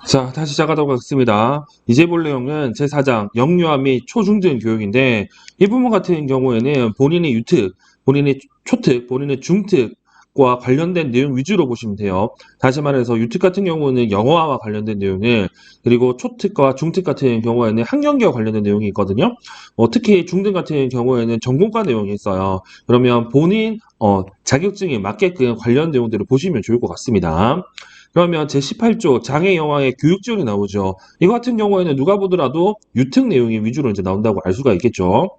자, 다시 시작하도록 하겠습니다. 이제 볼 내용은 제4장 영유아 및 초중등 교육인데 이 부분 같은 경우에는 본인의 유특, 본인의 초특, 본인의 중특과 관련된 내용 위주로 보시면 돼요. 다시 말해서 유특 같은 경우는 영어와 관련된 내용을, 그리고 초특과 중특 같은 경우에는 학년기와 관련된 내용이 있거든요. 특히 중등 같은 경우에는 전공과 내용이 있어요. 그러면 본인 자격증에 맞게끔 관련 내용들을 보시면 좋을 것 같습니다. 그러면 제18조 장애 영화의 교육 지원이 나오죠. 이거 같은 경우에는 누가 보더라도 유특 내용이 위주로 이제 나온다고 알 수가 있겠죠.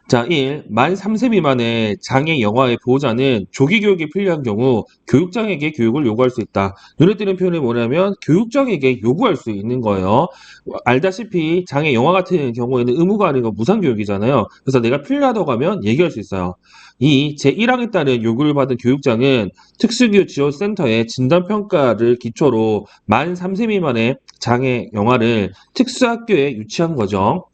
자, 1. 만 3세 미만의 장애 영아의 보호자는 조기 교육이 필요한 경우 교육장에게 교육을 요구할 수 있다. 눈에 띄는 표현이 뭐냐면 교육장에게 요구할 수 있는 거예요. 알다시피 장애 영아 같은 경우에는 의무가 아니고 무상교육이잖아요. 그래서 내가 필요하다고 하면 얘기할 수 있어요. 2. 제1항에 따른 요구를 받은 교육장은 특수교육 지원센터의 진단평가를 기초로 만 3세 미만의 장애 영아를 특수학교에 유치한 거죠.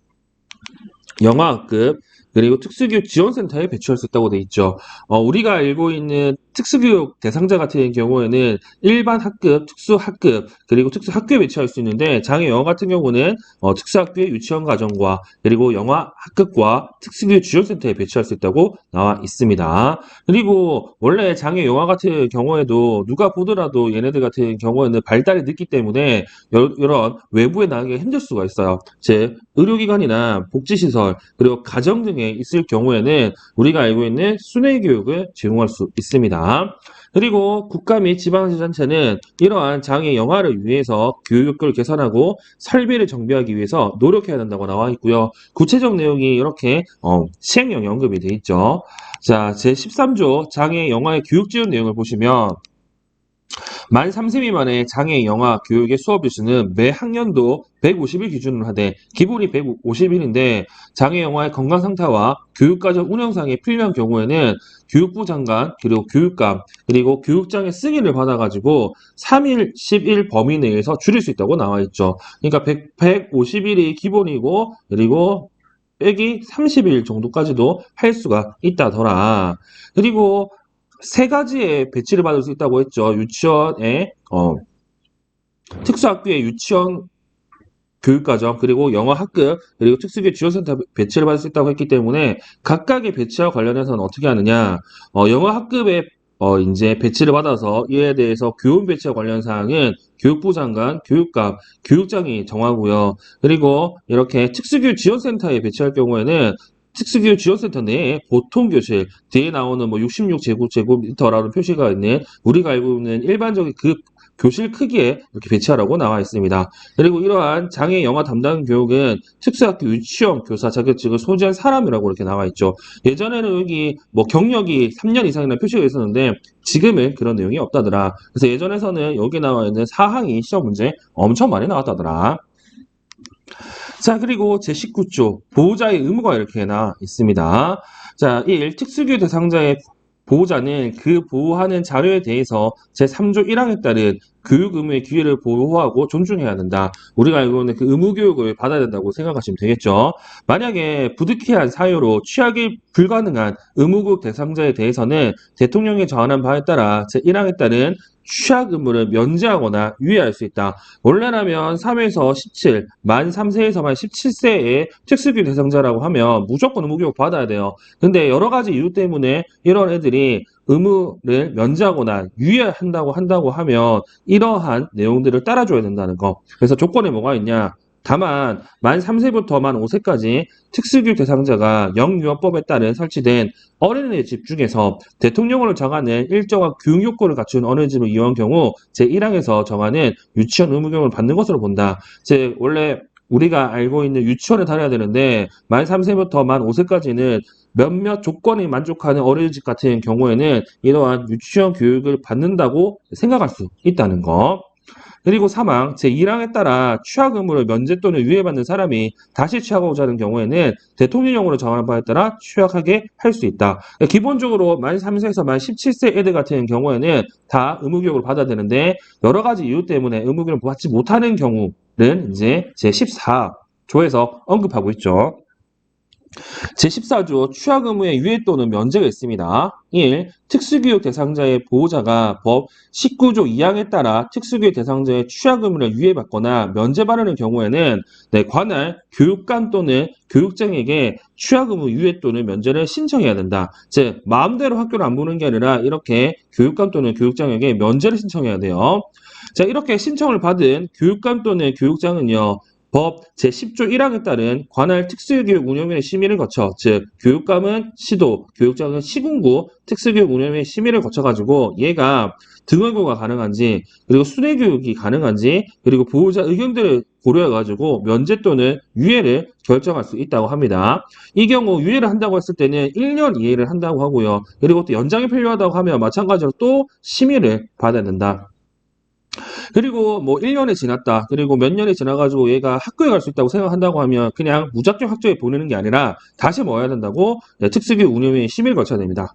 영아학급, 그리고 특수교육 지원센터에 배치할 수 있다고 돼 있죠. 우리가 알고 있는 특수교육 대상자 같은 경우에는 일반 학급, 특수학급, 그리고 특수학교에 배치할 수 있는데 장애 영아 같은 경우는 특수학교의 유치원 과정과 그리고 영아 학급과 특수교육 지원센터에 배치할 수 있다고 나와 있습니다. 그리고 원래 장애 영아 같은 경우에도 누가 보더라도 얘네들 같은 경우에는 발달이 늦기 때문에 이런 외부에 나가기가 힘들 수가 있어요. 즉 의료기관이나 복지시설 그리고 가정 등에 있을 경우에는 우리가 알고 있는 순회 교육을 제공할 수 있습니다. 그리고 국가 및 지방자치단체는 이러한 장애 영아를 위해서 교육을 개선하고 설비를 정비하기 위해서 노력해야 된다고 나와 있고요. 구체적 내용이 이렇게 시행령 언급이 돼 있죠. 자, 제13조 장애 영아의 교육 지원 내용을 보시면 만 3세 미만의 장애 영아 교육의 수업 일수는 매 학년도 150일 기준으로 하되 기본이 150일인데 장애 영아의 건강 상태와 교육과정 운영상에 필요한 경우에는 교육부 장관 그리고 교육감 그리고 교육장의 승인을 받아가지고 3일 10일 범위 내에서 줄일 수 있다고 나와 있죠. 그러니까 150일이 기본이고 그리고 빼기 30일 정도까지도 할 수가 있다더라. 그리고 세 가지의 배치를 받을 수 있다고 했죠. 유치원에 특수학교의 유치원 교육과정 그리고 영어 학급 그리고 특수교육 지원센터 배치를 받을 수 있다고 했기 때문에 각각의 배치와 관련해서는 어떻게 하느냐? 영어 학급에 이제 배치를 받아서 이에 대해서 교원 배치와 관련 사항은 교육부 장관, 교육감, 교육장이 정하고요. 그리고 이렇게 특수교육 지원센터에 배치할 경우에는 특수교육 지원센터 내에 보통교실, 뒤에 나오는 뭐 66제곱미터라는 표시가 있는 우리가 알고 있는 일반적인 그 교실 크기에 이렇게 배치하라고 나와 있습니다. 그리고 이러한 장애 영아 담당 교육은 특수학교 유치원 교사 자격증을 소지한 사람이라고 이렇게 나와 있죠. 예전에는 여기 뭐 경력이 3년 이상이라는 표시가 있었는데 지금은 그런 내용이 없다더라. 그래서 예전에서는 여기 나와 있는 사항이 시험 문제 엄청 많이 나왔다더라. 자, 그리고 제19조 보호자의 의무가 이렇게 나 있습니다. 자, 1. 특수교육 대상자의 보호자는 그 보호하는 자료에 대해서 제3조 1항에 따른 교육 의무의 기회를 보호하고 존중해야 된다. 우리가 알고 있는 그 의무 교육을 받아야 된다고 생각하시면 되겠죠. 만약에 부득이한 사유로 취하기 불가능한 의무교육 대상자에 대해서는 대통령이 정하는 바에 따라 제1항에 따른 취약 의무를 면제하거나 유예할 수 있다. 원래라면 3에서 17, 만 3세에서 만 17세의 특수교육 대상자라고 하면 무조건 의무교육 받아야 돼요. 근데 여러 가지 이유 때문에 이런 애들이 의무를 면제하거나 유예한다고 하면 이러한 내용들을 따라줘야 된다는 거. 그래서 조건에 뭐가 있냐? 다만 만 3세부터 만 5세까지 특수교육 대상자가 영유아법에 따른 설치된 어린이집 중에서 대통령으로 정하는 일정한 교육 요건을 갖춘 어린이집을 이용한 경우 제1항에서 정하는 유치원 의무교육을 받는 것으로 본다. 원래 우리가 알고 있는 유치원에 다녀야 되는데 만 3세부터 만 5세까지는 몇몇 조건이 만족하는 어린이집 같은 경우에는 이러한 유치원 교육을 받는다고 생각할 수 있다는 거. 그리고 사망, 제1항에 따라 취약 의무를 면제 또는 유예받는 사람이 다시 취약하고자 하는 경우에는 대통령령으로 정하는 바에 따라 취약하게 할 수 있다. 기본적으로 만 3세에서 만 17세 애들 같은 경우에는 다 의무교육을 받아야 되는데 여러 가지 이유 때문에 의무교육을 받지 못하는 경우는 이제 제14조에서 언급하고 있죠. 제14조 취약 의무의 유예 또는 면제가 있습니다. 1. 특수교육 대상자의 보호자가 법 19조 2항에 따라 특수교육 대상자의 취약 의무를 유예받거나 면제받는 경우에는 관할 교육감 또는 교육장에게 취약 의무 유예 또는 면제를 신청해야 된다. 즉 마음대로 학교를 안 보는 게 아니라 이렇게 교육감 또는 교육장에게 면제를 신청해야 돼요. 자, 이렇게 신청을 받은 교육감 또는 교육장은요. 법 제10조 1항에 따른 관할 특수교육 운영위원회 심의를 거쳐, 즉 교육감은 시도, 교육장은 시군구 특수교육 운영위원회 심의를 거쳐가지고 얘가 등하교가 가능한지, 그리고 순회교육이 가능한지, 그리고 보호자 의견들을 고려해가지고 면제 또는 유예를 결정할 수 있다고 합니다. 이 경우 유예를 한다고 했을 때는 1년 이해를 한다고 하고요. 그리고 또 연장이 필요하다고 하면 마찬가지로 또 심의를 받아야 된다. 그리고 뭐 1년이 지났다. 그리고 몇 년이 지나가지고 얘가 학교에 갈 수 있다고 생각한다고 하면 그냥 무작정 학교에 보내는 게 아니라 다시 뭐 해야 된다고? 특수교육 운영위에 심의를 거쳐야 됩니다.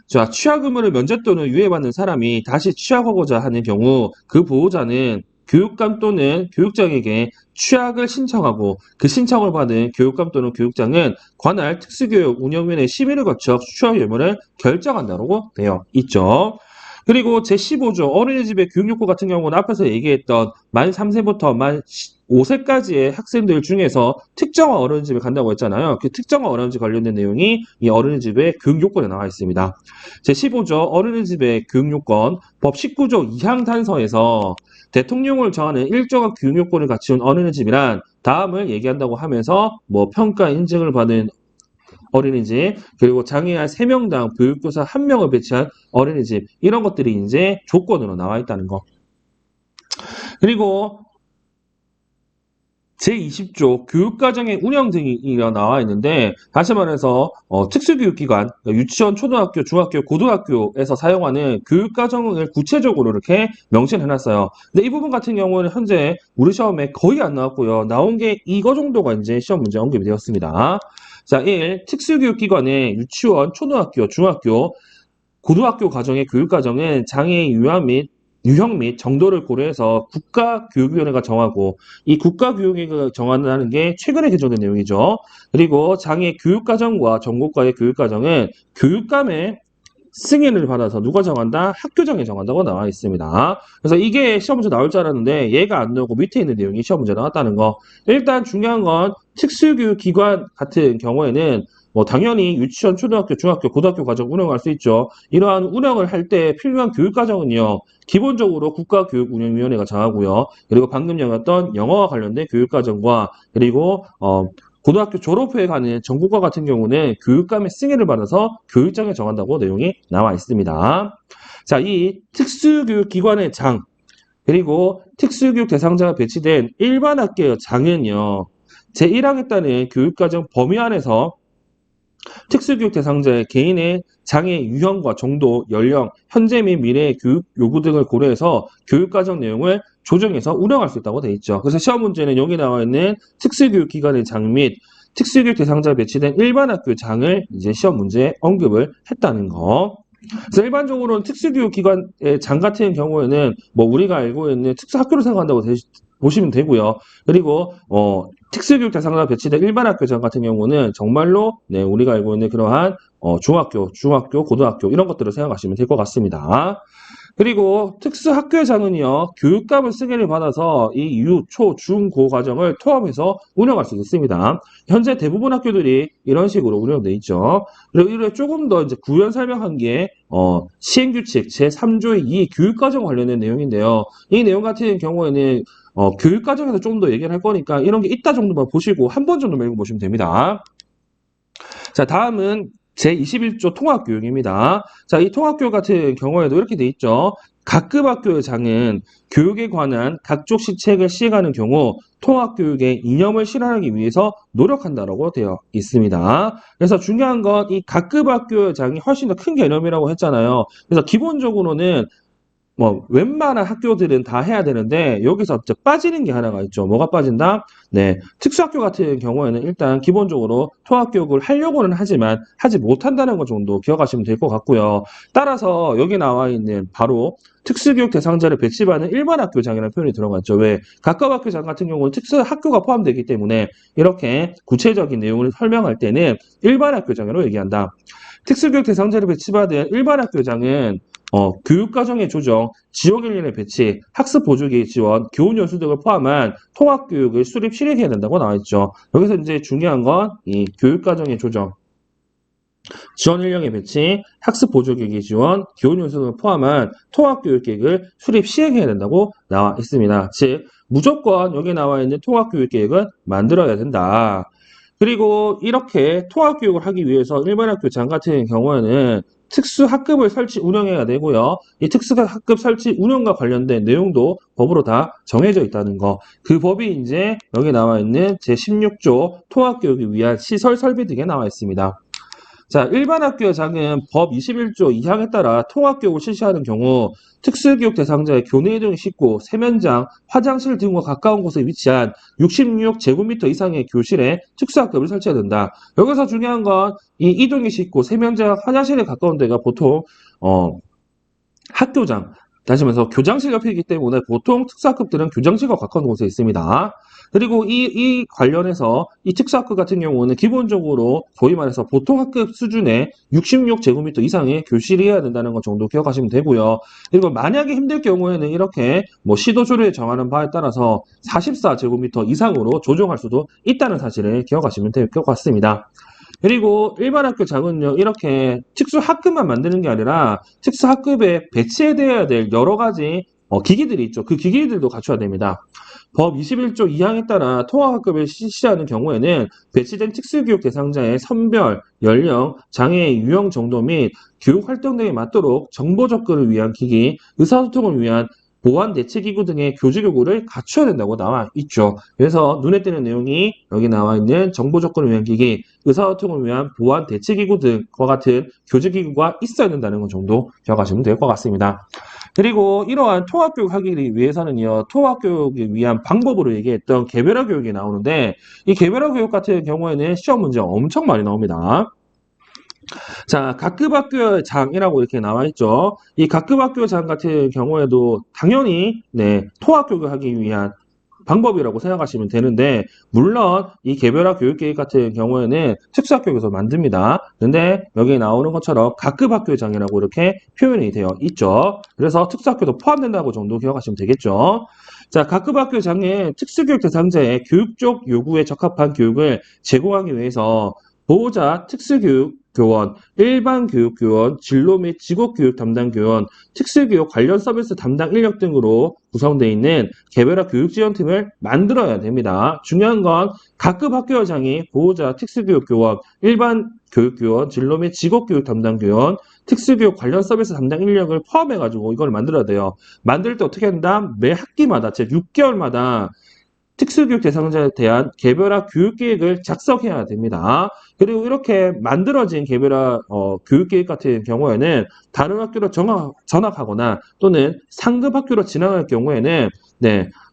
자, 취약 의무를 면제 또는 유예받는 사람이 다시 취약하고자 하는 경우 그 보호자는 교육감 또는 교육장에게 취약을 신청하고 그 신청을 받은 교육감 또는 교육장은 관할 특수교육 운영위원회 심의를 거쳐 취약 의무를 결정한다고 되어 있죠. 그리고 제15조 어린이집의 교육요구 같은 경우는 앞에서 얘기했던 만 3세부터 만 5세까지의 학생들 중에서 특정한 어린이집에 간다고 했잖아요. 그 특정한 어린이집 관련된 내용이 이 어린이집의 교육요건에 나와 있습니다. 제15조 어린이집의 교육요건 법 19조 2항 단서에서 대통령을 정하는 일정한 교육요건을 갖춘 어린이집이란 다음을 얘기한다고 하면서 뭐 평가 인증을 받은 어린이집, 그리고 장애아 3명당 교육교사 1명을 배치한 어린이집, 이런 것들이 이제 조건으로 나와 있다는 거. 그리고 제20조 교육과정의 운영 등이 나와 있는데, 다시 말해서 특수교육기관, 유치원, 초등학교, 중학교, 고등학교에서 사용하는 교육과정을 구체적으로 이렇게 명시해놨어요. 근데 이 부분 같은 경우는 현재 우리 시험에 거의 안 나왔고요. 나온 게 이거 정도가 이제 시험 문제 언급이 되었습니다. 자, 1. 특수교육기관의 유치원, 초등학교, 중학교, 고등학교 과정의 교육과정은 장애의 유형 및 정도를 고려해서 국가교육위원회가 정하고, 이 국가교육위원회가 정한다는 게 최근에 개정된 내용이죠. 그리고 장애 교육과정과 전국과의 교육과정은 교육감의 승인을 받아서 누가 정한다? 학교장이 정한다고 나와 있습니다. 그래서 이게 시험 문제 나올 줄 알았는데 얘가 안 나오고 밑에 있는 내용이 시험 문제 나왔다는 거. 일단 중요한 건 특수교육기관 같은 경우에는 뭐 당연히 유치원, 초등학교, 중학교, 고등학교 과정 운영할 수 있죠. 이러한 운영을 할 때 필요한 교육과정은요. 기본적으로 국가교육운영위원회가 정하고요. 그리고 방금 얘기했던 영어와 관련된 교육과정과, 그리고 고등학교 졸업 후에 가는 전국과 같은 경우는 교육감의 승인을 받아서 교육장에 정한다고 내용이 나와 있습니다. 자, 이 특수교육기관의 장, 그리고 특수교육 대상자가 배치된 일반 학교의 장은요, 제1항에 따른 교육과정 범위 안에서 특수교육 대상자의 개인의 장애 유형과 정도, 연령, 현재 및 미래의 교육 요구 등을 고려해서 교육과정 내용을 조정해서 운영할 수 있다고 되어 있죠. 그래서 시험 문제는 여기 나와 있는 특수교육기관의 장 및 특수교육 대상자가 배치된 일반 학교의 장을 이제 시험 문제에 언급을 했다는 거. 그래서 일반적으로는 특수교육기관의 장 같은 경우에는 뭐 우리가 알고 있는 특수학교를 생각한다고 보시면 되고요. 그리고 특수교육 대상자 배치된 일반 학교장 같은 경우는 정말로 우리가 알고 있는 그러한 중학교, 고등학교 이런 것들을 생각하시면 될 것 같습니다. 그리고 특수학교장은요, 교육감의 승인을 받아서 이 유, 초, 중, 고 과정을 통합해서 운영할 수 있습니다. 현재 대부분 학교들이 이런 식으로 운영되어 있죠. 그리고 이를 조금 더 이제 구현 설명한 게 시행규칙 제3조의 2 교육과정 관련된 내용인데요. 이 내용 같은 경우에는 교육과정에서 좀 더 얘기를 할 거니까 이런 게 있다 정도만 보시고 한 번 정도 읽어보시면 됩니다. 자, 다음은 제21조 통합교육입니다. 자, 이 통합교육 같은 경우에도 이렇게 돼 있죠. 각급 학교의 장은 교육에 관한 각종 시책을 시행하는 경우 통합교육의 이념을 실현하기 위해서 노력한다라고 되어 있습니다. 그래서 중요한 건 이 각급 학교의 장이 훨씬 더 큰 개념이라고 했잖아요. 그래서 기본적으로는 웬만한 학교들은 다 해야 되는데 여기서 빠지는 게 하나가 있죠. 뭐가 빠진다? 네, 특수학교 같은 경우에는 일단 기본적으로 통합교육을 하려고는 하지만 하지 못한다는 것 정도 기억하시면 될 것 같고요. 따라서 여기 나와 있는 바로 특수교육 대상자를 배치받는 일반 학교장이라는 표현이 들어갔죠. 왜? 각각 학교장 같은 경우는 특수학교가 포함되기 때문에 이렇게 구체적인 내용을 설명할 때는 일반 학교장으로 얘기한다. 특수교육 대상자를 배치받은 일반 학교장은 교육과정의 조정, 지역인력의 배치, 학습 보조기의 지원, 교훈 연수 등을 포함한 통합교육을 수립 실행해야 된다고 나와 있죠. 여기서 이제 중요한 건 이 교육과정의 조정, 지원 인력의 배치, 학습 보조기의 지원, 교훈 연수 등을 포함한 통합교육계획을 수립 시행해야 된다고 나와 있습니다. 즉 무조건 여기 나와 있는 통합교육계획은 만들어야 된다. 그리고 이렇게 통합교육을 하기 위해서 일반학교장 같은 경우에는 특수학급을 설치 운영해야 되고요. 이 특수학급 설치 운영과 관련된 내용도 법으로 다 정해져 있다는 거. 그 법이 이제 여기 나와 있는 제16조 통합교육을 위한 시설 설비 등에 나와 있습니다. 자, 일반 학교장은 법 21조 2항에 따라 통합교육을 실시하는 경우 특수교육 대상자의 교내 이동이 쉽고 세면장, 화장실 등과 가까운 곳에 위치한 66제곱미터 이상의 교실에 특수학급을 설치해야 된다. 여기서 중요한 건 이 이동이 쉽고 세면장, 화장실에 가까운 데가 보통 학교장, 다시 말해서 교장실 옆이기 때문에 보통 특수학급들은 교장실과 가까운 곳에 있습니다. 그리고 이 관련해서 이 특수학급 같은 경우는 기본적으로 소위 말해서 보통 학급 수준의 66제곱미터 이상의 교실이어야 된다는 것 정도 기억하시면 되고요. 그리고 만약에 힘들 경우에는 이렇게 시도조례에 정하는 바에 따라서 44제곱미터 이상으로 조정할 수도 있다는 사실을 기억하시면 될 것 같습니다. 그리고 일반 학교장은요, 이렇게 특수학급만 만드는 게 아니라 특수학급에 배치해야 될 여러 가지 기기들이 있죠. 그 기기들도 갖춰야 됩니다. 법 21조 2항에 따라 통합학급을 실시하는 경우에는 배치된 특수교육 대상자의 선별, 연령, 장애의 유형 정도 및 교육 활동 등에 맞도록 정보 접근을 위한 기기, 의사소통을 위한 보안 대체기구 등의 교직교구를 갖춰야 된다고 나와 있죠. 그래서 눈에 띄는 내용이 여기 나와 있는 정보 접근을 위한 기기, 의사소통을 위한 보안 대체기구 등과 같은 교직기구가 있어야 된다는 것 정도 기억하시면 될 것 같습니다. 그리고 이러한 통합교육 하기 위해서는요, 통합교육을 위한 방법으로 얘기했던 개별화 교육이 나오는데, 이 개별화 교육 같은 경우에는 시험 문제가 엄청 많이 나옵니다. 자, 각급 학교 장이라고 이렇게 나와 있죠. 이 각급 학교 장 같은 경우에도 당연히 통합교육을 하기 위한 방법이라고 생각하시면 되는데, 물론 이 개별화 교육계획 같은 경우에는 특수학교에서 만듭니다. 근데 여기 나오는 것처럼 각급 학교장이라고 이렇게 표현이 되어 있죠. 그래서 특수학교도 포함된다고 정도 기억하시면 되겠죠. 자, 각급 학교장은 특수교육 대상자의 교육적 요구에 적합한 교육을 제공하기 위해서 보호자 특수교육 교원, 일반 교육 교원, 진로 및 직업교육 담당 교원, 특수교육 관련 서비스 담당 인력 등으로 구성되어 있는 개별화 교육지원팀을 만들어야 됩니다. 중요한 건 각급 학교장이 보호자 특수교육 교원, 일반 교육 교원, 진로 및 직업교육 담당 교원, 특수교육 관련 서비스 담당 인력을 포함해가지고 이걸 만들어야 돼요. 만들 때 어떻게 한다? 매 학기마다, 즉 6개월마다 특수교육 대상자에 대한 개별화 교육계획을 작성해야 됩니다. 그리고 이렇게 만들어진 개별화 교육계획 같은 경우에는 다른 학교로 전학하거나 또는 상급 학교로 진학할 경우에는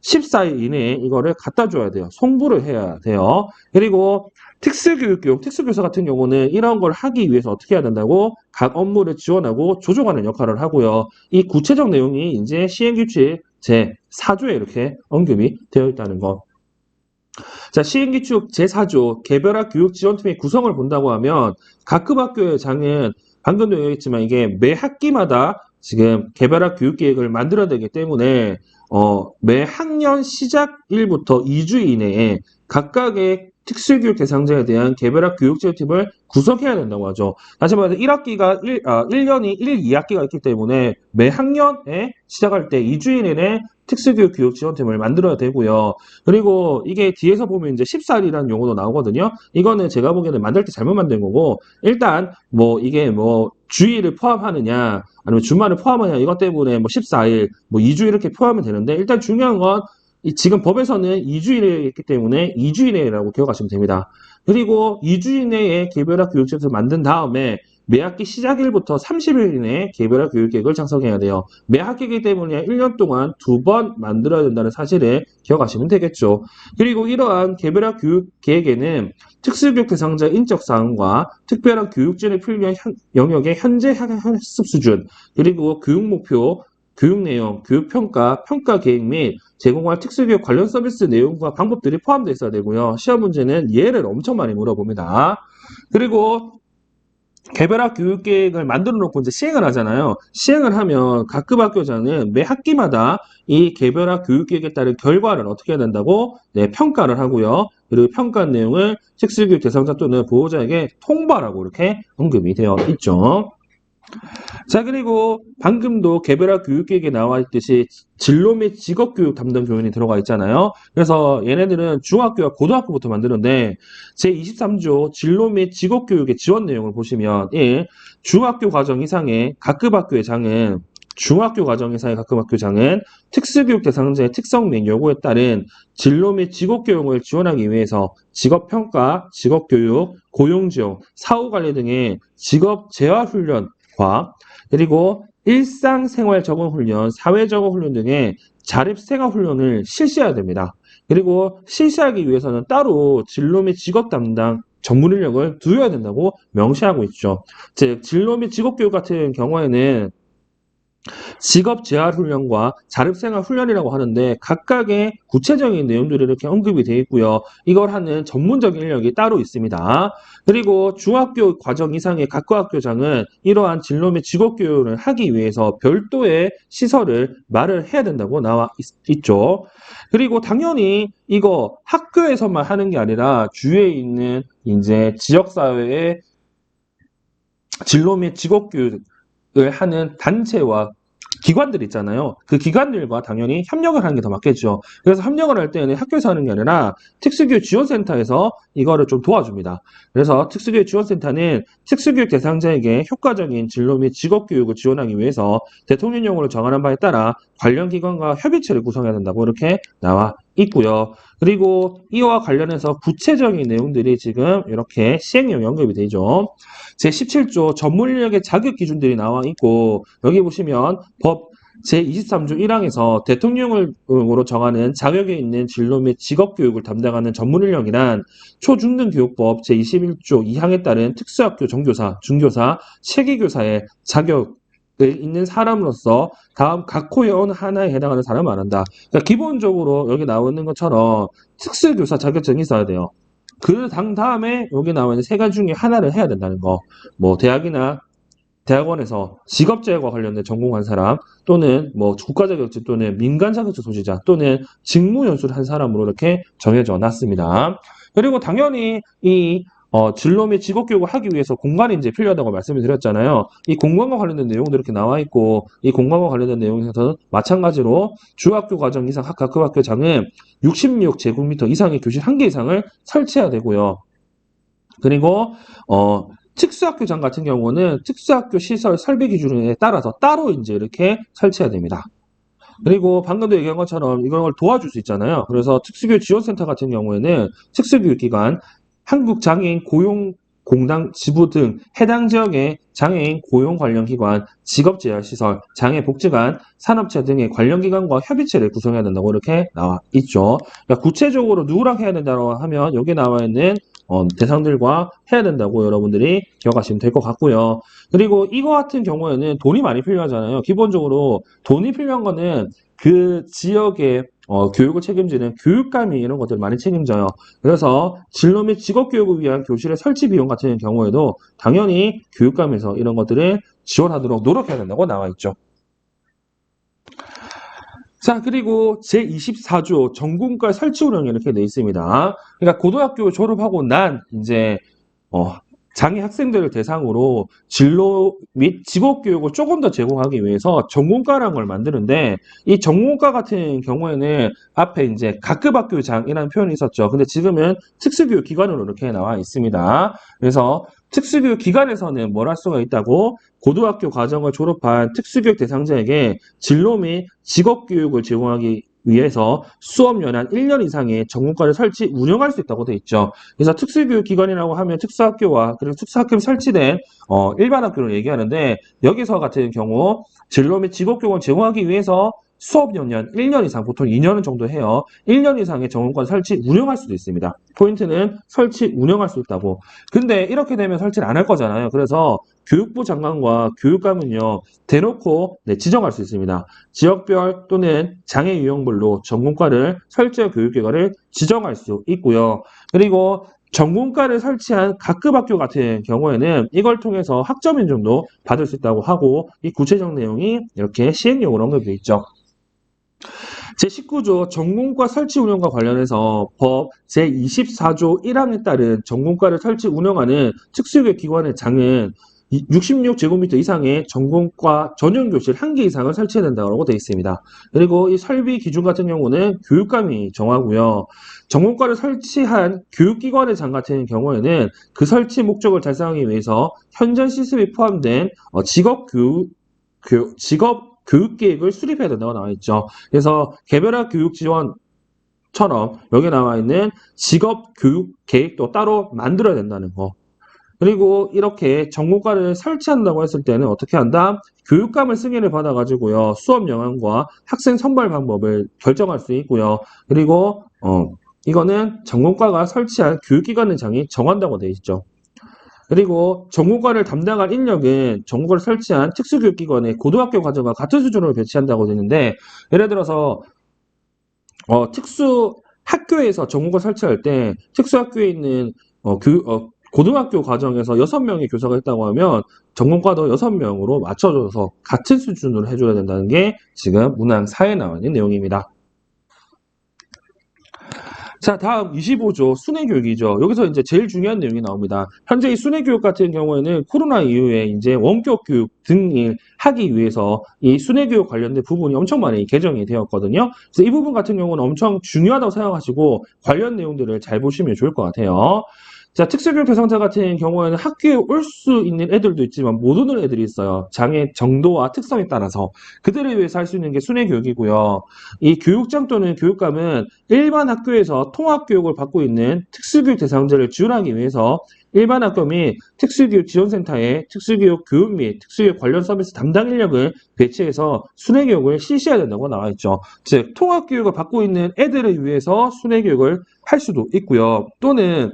14일 이내에 이거를 갖다 줘야 돼요. 송부를 해야 돼요. 그리고 특수교사 같은 경우는 이런 걸 하기 위해서 어떻게 해야 된다고? 각 업무를 지원하고 조정하는 역할을 하고요. 이 구체적 내용이 이제 시행규칙 제4조에 이렇게 언급이 되어 있다는 것. 자, 시행규칙 제4조 개별화 교육지원팀의 구성을 본다고 하면 각급 학교의 장은 방금도 얘기했지만 이게 매 학기마다 지금 개별화 교육계획을 만들어야 되기 때문에 매 학년 시작일부터 2주 이내에 각각의 특수교육 대상자에 대한 개별화 교육지원팀을 구성해야 된다고 하죠. 다시 말해서 1년이 2학기가 있기 때문에 매 학년에 시작할 때 2주 이내에 특수교육 교육지원팀을 만들어야 되고요. 그리고 이게 뒤에서 보면 이제 14일이라는 용어도 나오거든요. 이거는 제가 보기에는 만들 때 잘못 만든 거고, 일단 이게 주일을 포함하느냐, 아니면 주말을 포함하느냐, 이것 때문에 14일, 2주 이렇게 포함하면 되는데, 일단 중요한 건 지금 법에서는 2주일에 있기 때문에 2주일이라고 기억하시면 됩니다. 그리고 2주 이내에 개별화 교육지원팀을 만든 다음에 매 학기 시작일부터 30일 이내에 개별화 교육계획을 작성해야 돼요. 매 학기이기 때문에 1년 동안 2번 만들어야 된다는 사실을 기억하시면 되겠죠. 그리고 이러한 개별화 교육계획에는 특수교육 대상자 인적 사항과 특별한 교육진을 필요한 영역의 현재 학습 수준, 그리고 교육 목표, 교육 내용, 교육 평가, 평가 계획 및 제공할 특수교육 관련 서비스 내용과 방법들이 포함되어 있어야 되고요. 시험 문제는 예를 엄청 많이 물어봅니다. 그리고 개별화 교육계획을 만들어 놓고 이제 시행을 하잖아요. 시행을 하면 각급 학교장은 매 학기마다 이 개별화 교육계획에 따른 결과를 어떻게 해야 된다고? 네, 평가를 하고요. 그리고 평가 내용을 특수교육 대상자 또는 보호자에게 통보하라고 이렇게 언급이 되어 있죠. 자, 그리고 방금도 개별화 교육계획에 나와 있듯이 진로 및 직업교육 담당 교원이 들어가 있잖아요. 그래서 얘네들은 중학교와 고등학교부터 만드는데 제23조 진로 및 직업교육의 지원 내용을 보시면 1. 중학교 과정 이상의 각급 학교의 장은 중학교 과정 이상의 각급 학교장은 특수교육 대상자의 특성 및 요구에 따른 진로 및 직업교육을 지원하기 위해서 직업평가, 직업교육, 고용지원, 사후관리 등의 직업 재활훈련과 그리고 일상생활 적응 훈련, 사회 적응 훈련 등의 자립생활 훈련을 실시해야 됩니다. 그리고 실시하기 위해서는 따로 진로 및 직업 담당 전문 인력을 두어야 된다고 명시하고 있죠. 즉, 진로 및 직업교육 같은 경우에는 직업 재활 훈련과 자립생활 훈련이라고 하는데 각각의 구체적인 내용들이 이렇게 언급이 되어 있고요. 이걸 하는 전문적인 인력이 따로 있습니다. 그리고 중학교 과정 이상의 각급 학교장은 이러한 진로 및 직업 교육을 하기 위해서 별도의 시설을 마련해야 된다고 나와 있죠. 그리고 당연히 이거 학교에서만 하는 게 아니라 주위에 있는 이제 지역사회의 진로 및 직업 교육을 하는 단체와 기관들 있잖아요. 그 기관들과 당연히 협력을 하는 게 더 맞겠죠. 그래서 협력을 할 때는 학교에서 하는 게 아니라 특수교육 지원센터에서 이거를 좀 도와줍니다. 그래서 특수교육 지원센터는 특수교육 대상자에게 효과적인 진로 및 직업교육을 지원하기 위해서 대통령령으로 정하는 바에 따라 관련 기관과 협의체를 구성해야 된다고 이렇게 나와 있고요. 그리고 이와 관련해서 구체적인 내용들이 지금 이렇게 시행령에 언급이 되죠. 제17조 전문 인력의 자격 기준들이 나와 있고 여기 보시면 법 제23조 1항에서 대통령으로 정하는 자격에 있는 진로 및 직업교육을 담당하는 전문 인력이란 초중등교육법 제21조 2항에 따른 특수학교 정교사, 중교사, 체계교사의 자격 있는 사람으로서 다음 각 코에 어느 하나에 해당하는 사람을 말한다. 그러니까 기본적으로 여기 나와 있는 것처럼 특수교사 자격증이 있어야 돼요. 그 다음에 여기 나와 있는 세 가지 중에 하나를 해야 된다는 거. 뭐 대학이나 대학원에서 직업재활과 관련된 전공한 사람 또는 뭐 국가 자격증 또는 민간 자격증 소지자 또는 직무 연수를 한 사람으로 이렇게 정해져 놨습니다. 그리고 당연히 이 진로 및 직업 교육을 하기 위해서 공간이 이제 필요하다고 말씀을 드렸잖아요. 이 공간과 관련된 내용도 이렇게 나와 있고 이 공간과 관련된 내용에서는 마찬가지로 중학교 과정 이상 각급 학교장은 66제곱미터 이상의 교실 1개 이상을 설치해야 되고요. 그리고 특수학교장 같은 경우는 특수학교 시설 설비 기준에 따라서 따로 이제 이렇게 설치해야 됩니다. 그리고 방금도 얘기한 것처럼 이걸 도와줄 수 있잖아요. 그래서 특수교육 지원센터 같은 경우에는 특수교육기관, 한국장애인 고용공단 지부 등 해당 지역의 장애인 고용 관련 기관, 직업재활시설, 장애복지관, 산업체 등의 관련 기관과 협의체를 구성해야 된다고 이렇게 나와 있죠. 그러니까 구체적으로 누구랑 해야 된다고 하면 여기 나와 있는 대상들과 해야 된다고 여러분들이 기억하시면 될 것 같고요. 그리고 이거 같은 경우에는 돈이 많이 필요하잖아요. 기본적으로 돈이 필요한 거는 그 지역의 교육을 책임지는 교육감이 이런 것들을 많이 책임져요. 그래서 진로 및 직업교육을 위한 교실의 설치 비용 같은 경우에도 당연히 교육감에서 이런 것들을 지원하도록 노력해야 된다고 나와 있죠. 자, 그리고 제24조 전공과 설치 운영이 이렇게 돼 있습니다. 그러니까 고등학교 졸업하고 난 이제 장애 학생들을 대상으로 진로 및 직업 교육을 조금 더 제공하기 위해서 전공과라는 걸 만드는데 이 전공과 같은 경우에는 앞에 이제 각급 학교장이라는 표현이 있었죠. 근데 지금은 특수교육 기관으로 이렇게 나와 있습니다. 그래서 특수교육 기관에서는 뭘 할 수가 있다고 고등학교 과정을 졸업한 특수교육 대상자에게 진로 및 직업 교육을 제공하기 위해서 수업연한 1년 이상의 전문과를 설치, 운영할 수 있다고 돼 있죠. 그래서 특수교육기관이라고 하면 특수학교와 그리고 특수학교에 설치된 일반 학교를 얘기하는데 여기서 같은 경우 진로 및 직업교육을 제공하기 위해서 수업연년 1년 이상, 보통 2년 정도 해요. 1년 이상의 전문과 설치, 운영할 수도 있습니다. 포인트는 설치, 운영할 수 있다고. 근데 이렇게 되면 설치를 안 할 거잖아요. 그래서 교육부 장관과 교육감은요, 대놓고 지정할 수 있습니다. 지역별 또는 장애 유형별로 전공과를 설치할 교육기관을 지정할 수 있고요. 그리고 전공과를 설치한 각급 학교 같은 경우에는 이걸 통해서 학점 인정도 받을 수 있다고 하고 이 구체적 내용이 이렇게 시행령으로 언급되어 있죠. 제19조 전공과 설치 운영과 관련해서 법 제24조 1항에 따른 전공과를 설치 운영하는 특수교육 기관의 장은 66제곱미터 이상의 전공과 전용교실 1개 이상을 설치해야 된다고 되어 있습니다. 그리고 이 설비 기준 같은 경우는 교육감이 정하고요. 전공과를 설치한 교육기관의 장 같은 경우에는 그 설치 목적을 달성하기 위해서 현장 시스템이 포함된 직업 교육 계획을 수립해야 된다고 나와 있죠. 그래서 개별화 교육 지원처럼 여기 나와 있는 직업 교육 계획도 따로 만들어야 된다는 거. 그리고 이렇게 전공과를 설치한다고 했을 때는 어떻게 한다? 교육감을 승인을 받아가지고요. 수업 영향과 학생 선발 방법을 결정할 수 있고요. 그리고 이거는 전공과가 설치한 교육기관의 장이 정한다고 되어 있죠. 그리고 전공과를 담당할 인력은 전공과를 설치한 특수교육기관의 고등학교 과정과 같은 수준으로 배치한다고 되는데 예를 들어서 특수학교에서 전공과 설치할 때 특수학교에 있는 고등학교 과정에서 6명의 교사가 있다고 하면 전공과도 6명으로 맞춰줘서 같은 수준으로 해줘야 된다는 게 지금 문항 4에 나와 있는 내용입니다. 자, 다음 25조 순회교육이죠. 여기서 이제 제일 중요한 내용이 나옵니다. 현재 이 순회교육 같은 경우에는 코로나 이후에 이제 원격 교육 등을 하기 위해서 이 순회교육 관련된 부분이 엄청 많이 개정이 되었거든요. 그래서 이 부분 같은 경우는 엄청 중요하다고 생각하시고 관련 내용들을 잘 보시면 좋을 것 같아요. 자, 특수교육 대상자 같은 경우에는 학교에 올 수 있는 애들도 있지만 못 오는 애들이 있어요. 장애 정도와 특성에 따라서. 그들을 위해서 할 수 있는 게 순회교육이고요. 이 교육장 또는 교육감은 일반 학교에서 통합교육을 받고 있는 특수교육 대상자를 지원하기 위해서 일반 학교 및 특수교육 지원센터에 특수교육 교육 및 특수교육 관련 서비스 담당 인력을 배치해서 순회교육을 실시해야 된다고 나와 있죠. 즉, 통합교육을 받고 있는 애들을 위해서 순회교육을 할 수도 있고요. 또는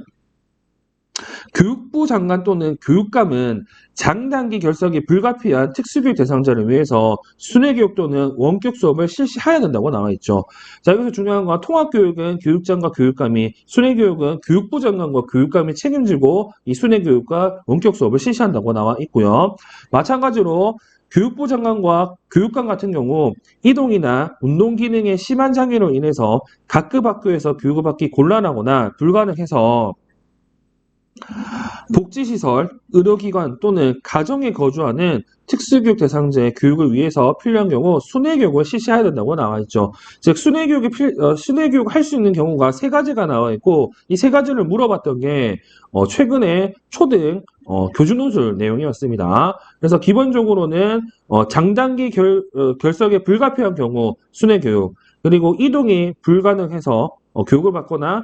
교육부 장관 또는 교육감은 장단기 결석이 불가피한 특수교육 대상자를 위해서 순회교육 또는 원격 수업을 실시해야 된다고 나와 있죠. 자, 여기서 중요한 건 통합교육은 교육장과 교육감이, 순회교육은 교육부 장관과 교육감이 책임지고 이 순회교육과 원격 수업을 실시한다고 나와 있고요. 마찬가지로 교육부 장관과 교육감 같은 경우 이동이나 운동 기능의 심한 장애로 인해서 각급 학교에서 교육을 받기 곤란하거나 불가능해서 복지시설, 의료기관 또는 가정에 거주하는 특수교육 대상자의 교육을 위해서 필요한 경우 순회교육을 실시해야 된다고 나와 있죠. 즉 순회교육 할 수 있는 경우가 세 가지가 나와 있고 이 세 가지를 물어봤던 게 최근에 초등 교준호술 내용이었습니다. 그래서 기본적으로는 장단기 결석에 불가피한 경우 순회교육, 그리고 이동이 불가능해서 교육을 받거나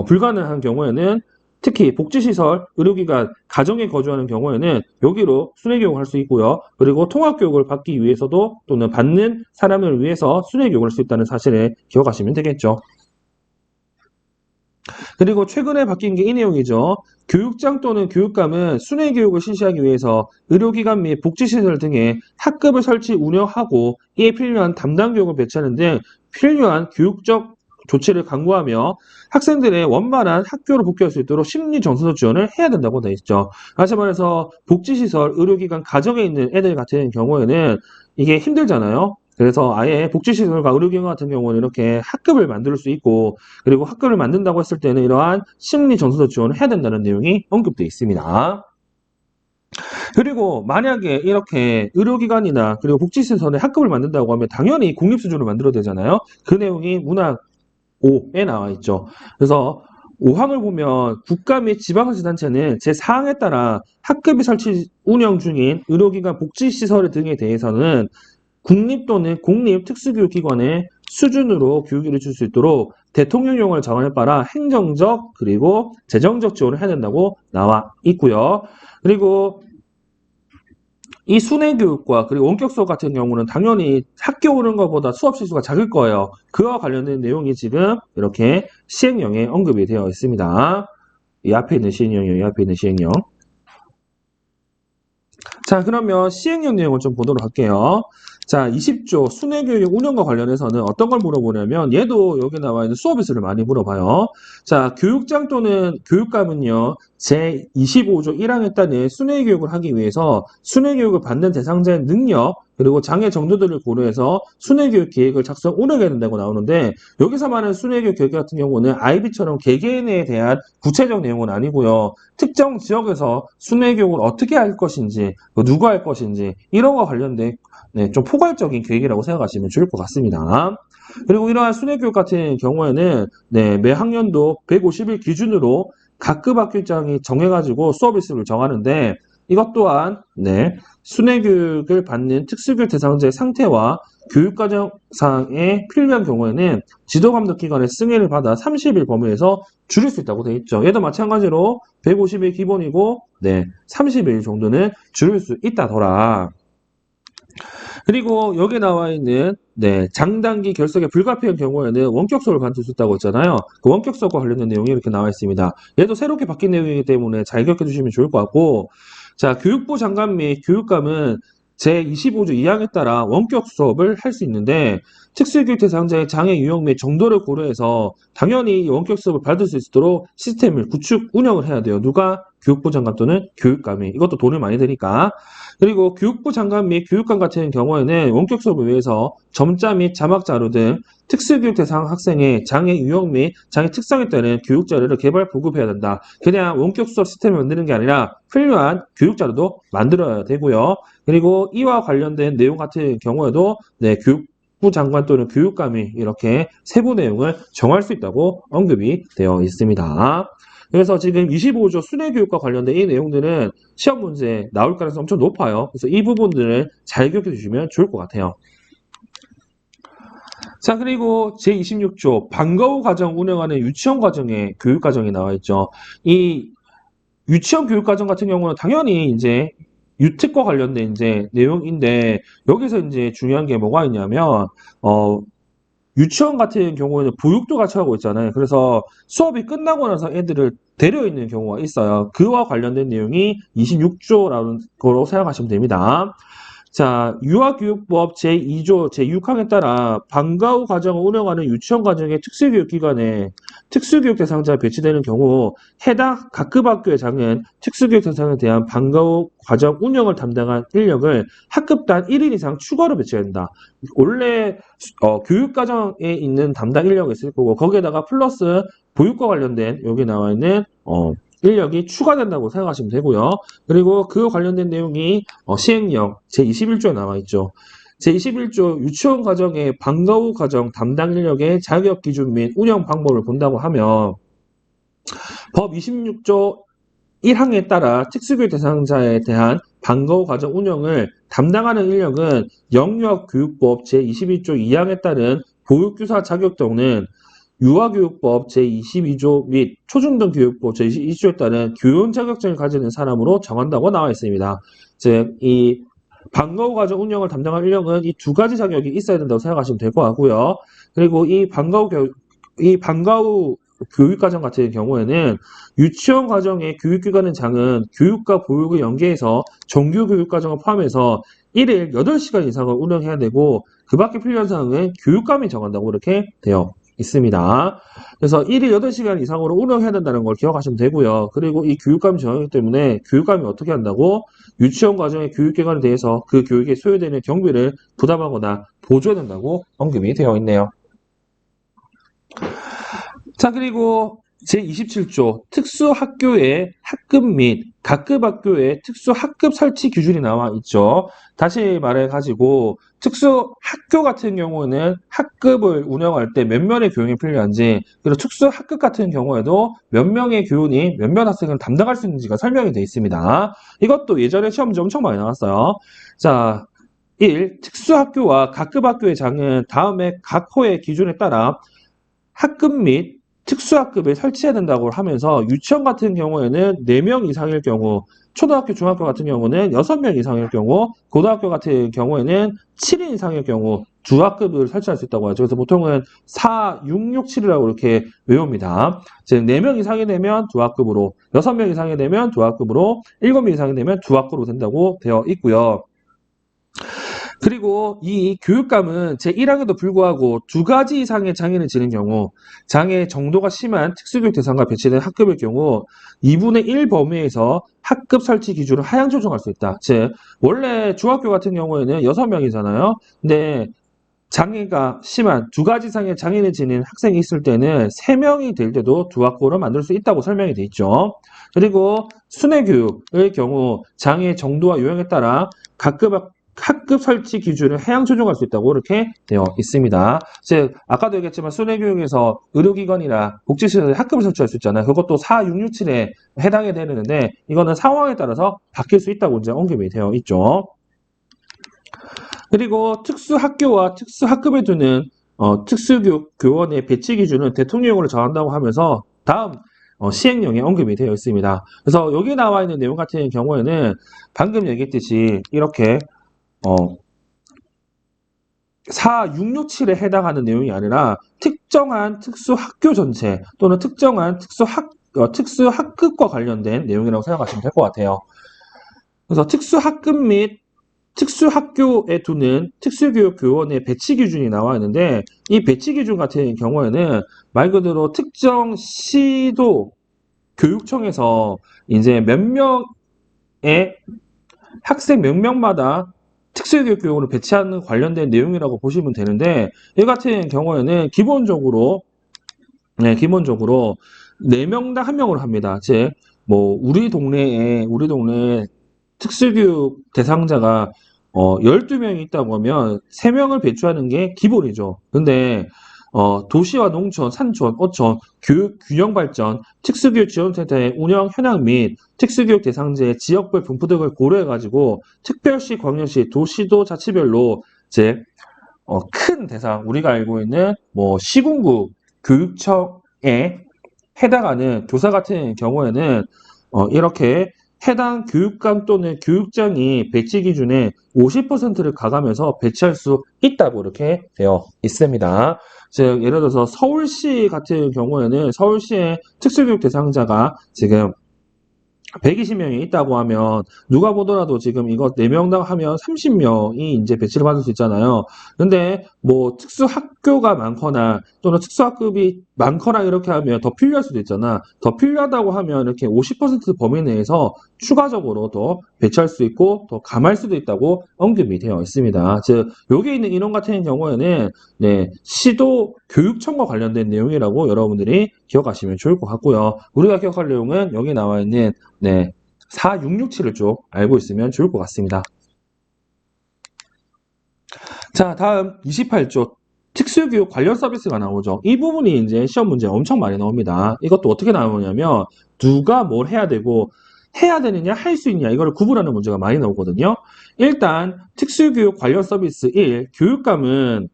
불가능한 경우에는 특히 복지시설, 의료기관, 가정에 거주하는 경우에는 여기로 순회교육을 할 수 있고요. 그리고 통합교육을 받기 위해서도 또는 받는 사람을 위해서 순회교육을 할 수 있다는 사실을 기억하시면 되겠죠. 그리고 최근에 바뀐 게 이 내용이죠. 교육장 또는 교육감은 순회교육을 실시하기 위해서 의료기관 및 복지시설 등에 학급을 설치, 운영하고 이에 필요한 담당 교육을 배치하는 등 필요한 교육적 조치를 강구하며 학생들의 원만한 학교로 복귀할 수 있도록 심리 정서 지원을 해야 된다고 되어 있죠. 다시 말해서 복지시설, 의료기관, 가정에 있는 애들 같은 경우에는 이게 힘들잖아요. 그래서 아예 복지시설과 의료기관 같은 경우는 이렇게 학급을 만들 수 있고, 그리고 학급을 만든다고 했을 때는 이러한 심리 정서 지원을 해야 된다는 내용이 언급되어 있습니다. 그리고 만약에 이렇게 의료기관이나 그리고 복지시설에 학급을 만든다고 하면 당연히 공립수준으로 만들어야 되잖아요. 그 내용이 문항 5에 나와 있죠. 그래서 5항을 보면 국가 및 지방자치단체는 제4항에 따라 학급이 설치 운영 중인 의료기관 복지시설 등에 대해서는 국립 또는 공립 특수교육기관에 수준으로 교육을 줄 수 있도록 대통령령을 정안에 따라 행정적 그리고 재정적 지원을 해야 된다고 나와 있고요. 그리고 이 순회교육과 그리고 원격 수업 같은 경우는 당연히 학교 오는 것보다 수업 실수가 작을 거예요. 그와 관련된 내용이 지금 이렇게 시행령에 언급이 되어 있습니다. 이 앞에 있는 시행령이요. 이 앞에 있는 시행령. 자, 그러면 시행령 내용을 좀 보도록 할게요. 자, 20조 순회교육 운영과 관련해서는 어떤 걸 물어보냐면 얘도 여기 나와 있는 수업일수를 많이 물어봐요. 자, 교육장 또는 교육감은요. 제25조 1항에 따른 순회교육을 하기 위해서 순회교육을 받는 대상자의 능력 그리고 장애 정도들을 고려해서 순회교육 계획을 작성 운영해야 된다고 나오는데 여기서 말하는 순회교육 계획 같은 경우는 아이비처럼 개개인에 대한 구체적 내용은 아니고요. 특정 지역에서 순회교육을 어떻게 할 것인지 누가 할 것인지 이런 거와 관련된 좀 포괄적인 계획이라고 생각하시면 좋을 것 같습니다. 그리고 이러한 순회교육 같은 경우에는 매 학년도 150일 기준으로 각급 학교장이 정해가지고 수업 일수를 정하는데 이것 또한 순회교육을 받는 특수교육 대상자의 상태와 교육과정상에 필요한 경우에는 지도감독기관의 승인을 받아 30일 범위에서 줄일 수 있다고 되어 있죠. 얘도 마찬가지로 150일 기본이고 30일 정도는 줄일 수 있다더라. 그리고 여기 나와 있는 장단기 결석에 불가피한 경우에는 원격 수업을 받을 수 있다고 했잖아요. 그 원격 수업과 관련된 내용이 이렇게 나와 있습니다. 얘도 새롭게 바뀐 내용이기 때문에 잘 기억해 주시면 좋을 것 같고 자, 교육부 장관 및 교육감은 제25조 2항에 따라 원격 수업을 할 수 있는데 특수교육 대상자의 장애 유형 및 정도를 고려해서 당연히 원격 수업을 받을 수 있도록 시스템을 구축 운영을 해야 돼요. 누가? 교육부 장관 또는 교육감이. 이것도 돈을 많이 드니까. 그리고 교육부 장관 및 교육감 같은 경우에는 원격 수업을 위해서 점자 및 자막 자료 등 특수교육 대상 학생의 장애 유형 및 장애 특성에 따른 교육 자료를 개발 보급해야 된다. 그냥 원격 수업 시스템을 만드는 게 아니라 훌륭한 교육 자료도 만들어야 되고요. 그리고 이와 관련된 내용 같은 경우에도 교육부 장관 또는 교육감이 이렇게 세부 내용을 정할 수 있다고 언급이 되어 있습니다. 그래서 지금 25조 순회교육과 관련된 이 내용들은 시험 문제에 나올 가능성이 엄청 높아요. 그래서 이 부분들을 잘 기억해 주시면 좋을 것 같아요. 자, 그리고 제26조 방과 후 과정 운영하는 유치원 과정의 교육 과정이 나와 있죠. 이 유치원 교육 과정 같은 경우는 당연히 이제 유특과 관련된 내용인데 여기서 이제 중요한 게 뭐가 있냐면 유치원 같은 경우에는 보육도 같이 하고 있잖아요. 그래서 수업이 끝나고 나서 애들을 데려있는 경우가 있어요. 그와 관련된 내용이 26조라는 거로 생각하시면 됩니다. 자, 유아교육법 제2조 제6항에 따라 방과 후 과정을 운영하는 유치원 과정의 특수교육기관에 특수교육 대상자가 배치되는 경우 해당 각급 학교의 장은 특수교육 대상에 대한 방과 후 과정 운영을 담당한 인력을 학급당 1인 이상 추가로 배치해야 된다. 원래 교육과정에 있는 담당 인력이 있을 거고 거기에다가 플러스 보육과 관련된 여기 나와 있는 인력이 추가된다고 생각하시면 되고요. 그리고 그 관련된 내용이 시행령 제21조에 나와 있죠. 제21조 유치원 과정의 방과 후 과정 담당 인력의 자격 기준 및 운영 방법을 본다고 하면 법 26조 1항에 따라 특수교육 대상자에 대한 방과 후 과정 운영을 담당하는 인력은 영유아교육법 제21조 2항에 따른 보육교사 자격 또는 유아교육법 제22조 및 초중등교육법 제22조에 따른 교원 자격증을 가지는 사람으로 정한다고 나와 있습니다. 즉, 이 방과 후 과정 운영을 담당할 인력은 이 두 가지 자격이 있어야 된다고 생각하시면 될 것 같고요. 그리고 이 방과 후 교육과정 같은 경우에는 유치원 과정의 교육기관의 장은 교육과 보육을 연계해서 정규교육과정을 포함해서 1일 8시간 이상을 운영해야 되고 그 밖에 필요한 사항은 교육감이 정한다고 이렇게 되어 있습니다. 그래서 1일 8시간 이상으로 운영해야 된다는 걸 기억하시면 되고요. 그리고 이 교육감이 정하기 때문에 교육감이 어떻게 한다고? 유치원 과정의 교육기관에 대해서 그 교육에 소요되는 경비를 부담하거나 보조해야 된다고 언급이 되어 있네요. 자, 그리고 제27조 특수학교의 학급 및 각급 학교의 특수학급 설치 기준이 나와 있죠. 다시 말해가지고 특수학교 같은 경우는 학급을 운영할 때 몇 명의 교원이 필요한지 그리고 특수학급 같은 경우에도 몇 명의 교원이 몇몇 학생을 담당할 수 있는지가 설명이 되어 있습니다. 이것도 예전에 시험 문제 엄청 많이 나왔어요. 자, 1. 특수학교와 각급학교의 장은 다음에 각 호의 기준에 따라 학급 및 특수학급을 설치해야 된다고 하면서 유치원 같은 경우에는 4명 이상일 경우, 초등학교, 중학교 같은 경우는 6명 이상일 경우, 고등학교 같은 경우에는 7인 이상일 경우 두 학급을 설치할 수 있다고 하죠. 그래서 보통은 4, 6, 6, 7이라고 이렇게 외웁니다. 즉 4명 이상이 되면 두 학급으로, 6명 이상이 되면 두 학급으로, 7명 이상이 되면 두 학급으로 된다고 되어 있고요. 그리고 이 교육감은 제1학에도 불구하고 2가지 이상의 장애를 지닌 경우, 장애 정도가 심한 특수교육 대상과 배치된 학급일 경우 2분의 1 범위에서 학급 설치 기준을 하향 조정할 수 있다. 즉 원래 중학교 같은 경우에는 6명이잖아요. 근데 장애가 심한 2가지 이상의 장애를 지닌 학생이 있을 때는 3명이 될 때도 두 학급으로 만들 수 있다고 설명이 돼 있죠. 그리고 순회교육의 경우 장애 정도와 요령에 따라 학급 설치 기준을 하향 조정할 수 있다고 이렇게 되어 있습니다. 즉 아까도 얘기했지만 순회교육에서 의료기관이나 복지시설에 학급을 설치할 수 있잖아요. 그것도 4, 6, 6, 7에 해당이 되는데 이거는 상황에 따라서 바뀔 수 있다고 이제 언급이 되어 있죠. 그리고 특수학교와 특수학급에 두는 특수교원의 배치 기준은 대통령령으로 정한다고 하면서 다음 시행령에 언급이 되어 있습니다. 그래서 여기 나와 있는 내용 같은 경우에는 방금 얘기했듯이 이렇게 4, 6, 6, 7에 해당하는 내용이 아니라 특정한 특수학교 전체 또는 특정한 특수학급과 관련된 내용이라고 생각하시면 될 것 같아요. 그래서 특수학급 및 특수학교에 두는 특수교육교원의 배치 기준이 나와 있는데 이 배치 기준 같은 경우에는 말 그대로 특정 시도 교육청에서 이제 몇 명의 학생 몇 명마다 특수교육교원을 배치하는 관련된 내용이라고 보시면 되는데 이 같은 경우에는 기본적으로 4명당 1명으로 합니다. 즉 뭐 우리 동네에 특수교육 대상자가 12명이 있다고 하면 3명을 배출하는 게 기본이죠. 근데 도시와 농촌, 산촌, 어촌, 교육 균형 발전, 특수교육 지원센터의 운영 현황 및 특수교육 대상자의 지역별 분포 등을 고려해가지고 특별시, 광역시, 도시도 자치별로 즉 큰 대상, 우리가 알고 있는 뭐 시군구 교육청에 해당하는 교사 같은 경우에는 이렇게 해당 교육감 또는 교육장이 배치 기준에 50%를 가감해서 배치할 수 있다고 이렇게 되어 있습니다. 즉 예를 들어서 서울시 같은 경우에는 서울시의 특수교육 대상자가 지금 120명이 있다고 하면 누가 보더라도 지금 이거 4명당 하면 30명이 이제 배치를 받을 수 있잖아요. 근데 뭐 특수학교가 많거나 또는 특수학급이 많거나 이렇게 하면 더 필요할 수도 있잖아. 더 필요하다고 하면 이렇게 50% 범위 내에서 추가적으로 더 배치할 수 있고 더 감할 수도 있다고 언급이 되어 있습니다. 즉 여기 있는 인원 같은 경우에는 시도 교육청과 관련된 내용이라고 여러분들이 기억하시면 좋을 것 같고요. 우리가 기억할 내용은 여기 나와 있는 4, 6, 6, 7을 좀 알고 있으면 좋을 것 같습니다. 자, 다음 28조 특수교육 관련 서비스가 나오죠. 이 부분이 이제 시험 문제 엄청 많이 나옵니다. 이것도 어떻게 나오냐면 누가 뭘 해야 되고 해야 되느냐 할 수 있냐 이거를 구분하는 문제가 많이 나오거든요. 일단 특수교육 관련 서비스 1. 교육감은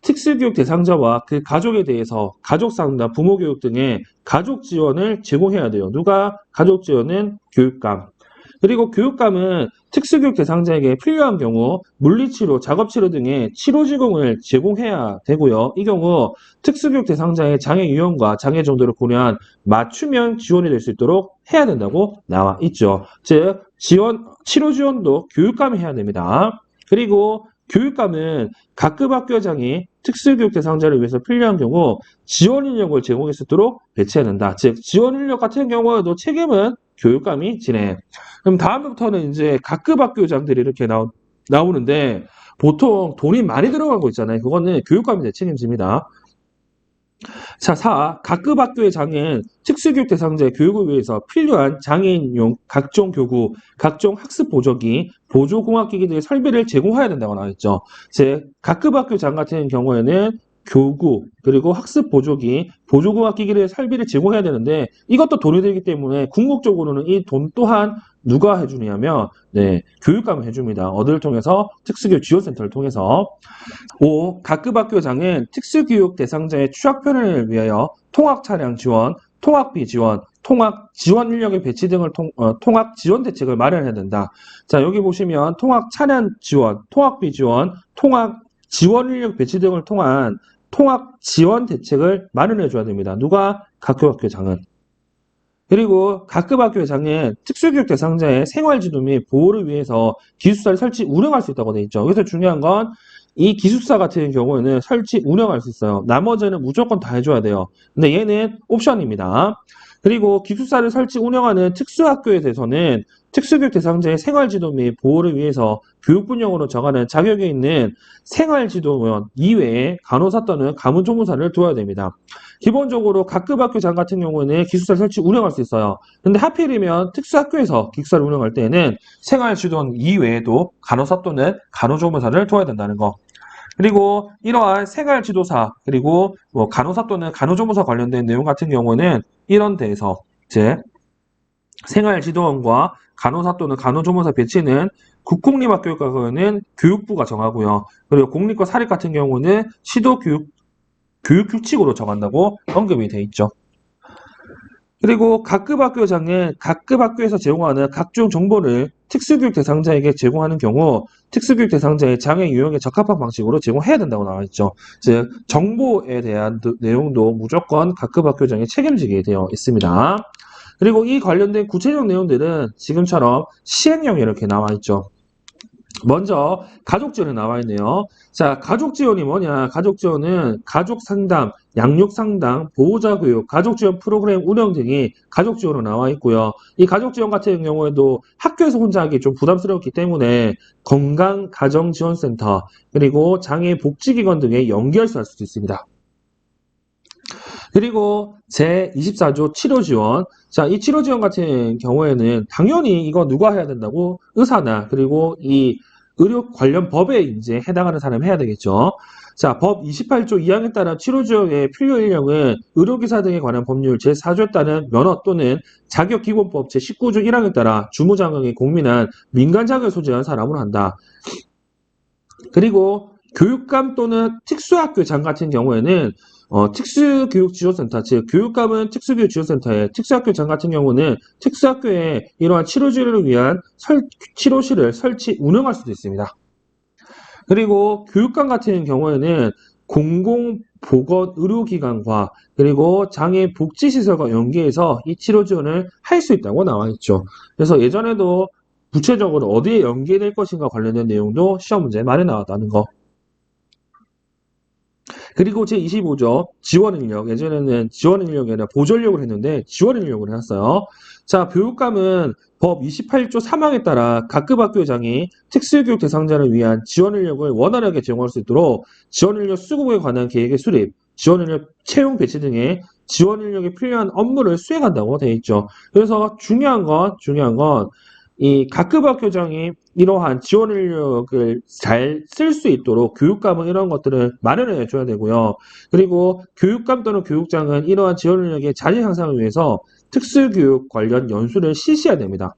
특수교육 대상자와 그 가족에 대해서 가족상담, 부모교육 등의 가족 지원을 제공해야 돼요. 누가 가족 지원은 교육감. 그리고 교육감은 특수교육 대상자에게 필요한 경우 물리치료, 작업치료 등의 치료 제공을 제공해야 되고요. 이 경우 특수교육 대상자의 장애 유형과 장애 정도를 고려한 맞춤형 지원이 될 수 있도록 해야 된다고 나와 있죠. 즉 치료 지원도 교육감이 해야 됩니다. 그리고 교육감은 각급 학교장이 특수교육 대상자를 위해서 필요한 경우 지원 인력을 제공할 수 있도록 배치해야 된다. 즉 지원 인력 같은 경우에도 책임은 교육감이 지내. 그럼 다음부터는 이제 각급 학교장들이 이렇게 나오는데 보통 돈이 많이 들어간 거 있잖아요. 그거는 교육감이 이제 책임집니다. 자, 4. 각급 학교의 장애인 특수교육 대상자의 교육을 위해서 필요한 장애인용 각종 교구, 각종 학습 보조기, 보조공학기기 등의 설비를 제공해야 된다고 나와있죠. 즉, 각급 학교 장 같은 경우에는 교구, 그리고 학습 보조기, 보조공학기기의 설비를 제공해야 되는데 이것도 돈이 들기 때문에 궁극적으로는 이 돈 또한 누가 해주냐면 교육감이 해줍니다. 어디를 통해서? 특수교육 지원센터를 통해서. 5. 각급 학교장은 특수교육 대상자의 취약 편을 위하여 통학 차량 지원, 통학비 지원, 통학 지원 인력의 배치 등을 통학 지원 대책을 마련해야 된다. 자, 여기 보시면 통학 차량 지원, 통학비 지원, 통학 지원 인력 배치 등을 통한 통학 지원 대책을 마련해 줘야 됩니다. 누가? 각급 학교장은. 그리고 각급 학교장은 특수교육 대상자의 생활지도 및 보호를 위해서 기숙사를 설치, 운영할 수 있다고 되어 있죠. 그래서 중요한 건 이 기숙사 같은 경우에는 설치, 운영할 수 있어요. 나머지는 무조건 다 해줘야 돼요. 근데 얘는 옵션입니다. 그리고 기숙사를 설치, 운영하는 특수학교에 대해서는 특수교육 대상자의 생활지도 및 보호를 위해서 교육분야으로 정하는 자격이 있는 생활지도원 이외에 간호사 또는 가문조무사를 두어야 됩니다. 기본적으로 각급 학교장 같은 경우에는 기숙사 설치 운영할 수 있어요. 근데 하필이면 특수학교에서 기숙사를 운영할 때에는 생활지도원 이외에도 간호사 또는 간호조무사를 둬야 된다는 거. 그리고 이러한 생활지도사 그리고 뭐 간호사 또는 간호조무사 관련된 내용 같은 경우는 이런 데에서 이제 생활지도원과 간호사 또는 간호조무사 배치는 국공립학교는 교육부가 정하고요. 그리고 공립과 사립 같은 경우는 교육규칙으로 정한다고 언급이 돼 있죠. 그리고 각급 학교장은 각급 학교에서 제공하는 각종 정보를 특수교육 대상자에게 제공하는 경우 특수교육 대상자의 장애 유형에 적합한 방식으로 제공해야 된다고 나와 있죠. 즉 정보에 대한 내용도 무조건 각급 학교장이 책임지게 되어 있습니다. 그리고 이 관련된 구체적 내용들은 지금처럼 시행령에 이렇게 나와 있죠. 먼저 가족 지원이 나와 있네요. 자, 가족 지원이 뭐냐? 가족 지원은 가족 상담, 양육 상담, 보호자 교육, 가족 지원 프로그램 운영 등이 가족 지원으로 나와 있고요. 이 가족 지원 같은 경우에도 학교에서 혼자 하기 좀 부담스럽기 때문에 건강 가정 지원센터 그리고 장애 복지기관 등에 연결할 수도 있습니다. 그리고 제24조 치료지원. 자, 이 치료지원 같은 경우에는 당연히 이거 누가 해야 된다고? 의사나 그리고 이 의료 관련 법에 이제 해당하는 사람이 해야 되겠죠. 자, 법 28조 2항에 따른 치료지원의 필요 인력은 의료기사 등에 관한 법률 제4조에 따른 면허 또는 자격기본법 제19조 1항에 따라 주무장학에 공민한 민간자격을 소지한 사람으로 한다. 그리고 교육감 또는 특수학교장 같은 경우에는 특수교육지원센터, 즉 교육감은 특수교육지원센터에 특수학교장 같은 경우는 특수학교에 이러한 치료지를 위한 치료실을 설치, 운영할 수도 있습니다. 그리고 교육감 같은 경우에는 공공보건의료기관과 그리고 장애복지시설과 연계해서 이 치료 지원을 할 수 있다고 나와 있죠. 그래서 예전에도 구체적으로 어디에 연계될 것인가 관련된 내용도 시험 문제에 많이 나왔다는 거. 그리고 제25조 지원인력, 예전에는 지원인력이 아니라 보전력을 했는데 지원인력을 해놨어요. 자, 교육감은 법 28조 3항에 따라 각급 학교장이 특수교육 대상자를 위한 지원인력을 원활하게 제공할 수 있도록 지원인력 수급에 관한 계획의 수립, 지원인력 채용 배치 등의 지원인력에 필요한 업무를 수행한다고 되어 있죠. 그래서 중요한 건 이 각급 학교장이 이러한 지원 인력을 잘 쓸 수 있도록 교육감은 이런 것들을 마련해 줘야 되고요. 그리고 교육감 또는 교육장은 이러한 지원 인력의 자질 향상을 위해서 특수교육 관련 연수를 실시해야 됩니다.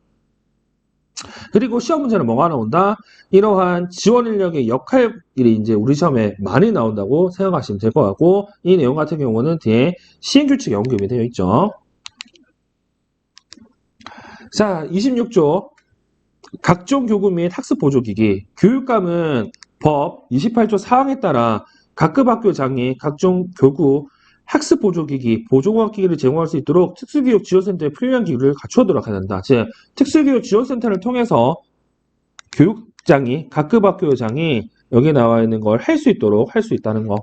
그리고 시험 문제는 뭐가 나온다? 이러한 지원 인력의 역할이 이제 우리 시험에 많이 나온다고 생각하시면 될 것 같고, 이 내용 같은 경우는 뒤에 시행규칙에 언급이 되어 있죠. 자, 26조 각종 교구 및 학습 보조기기. 교육감은 법 28조 4항에 따라 각급 학교장이 각종 교구, 학습 보조기기, 보조공학기기를 제공할 수 있도록 특수교육 지원센터에 필요한 기구를 갖추도록 해야 된다. 즉, 특수교육 지원센터를 통해서 교육장이, 각급 학교장이 여기 나와 있는 걸 할 수 있도록 할 수 있다는 거.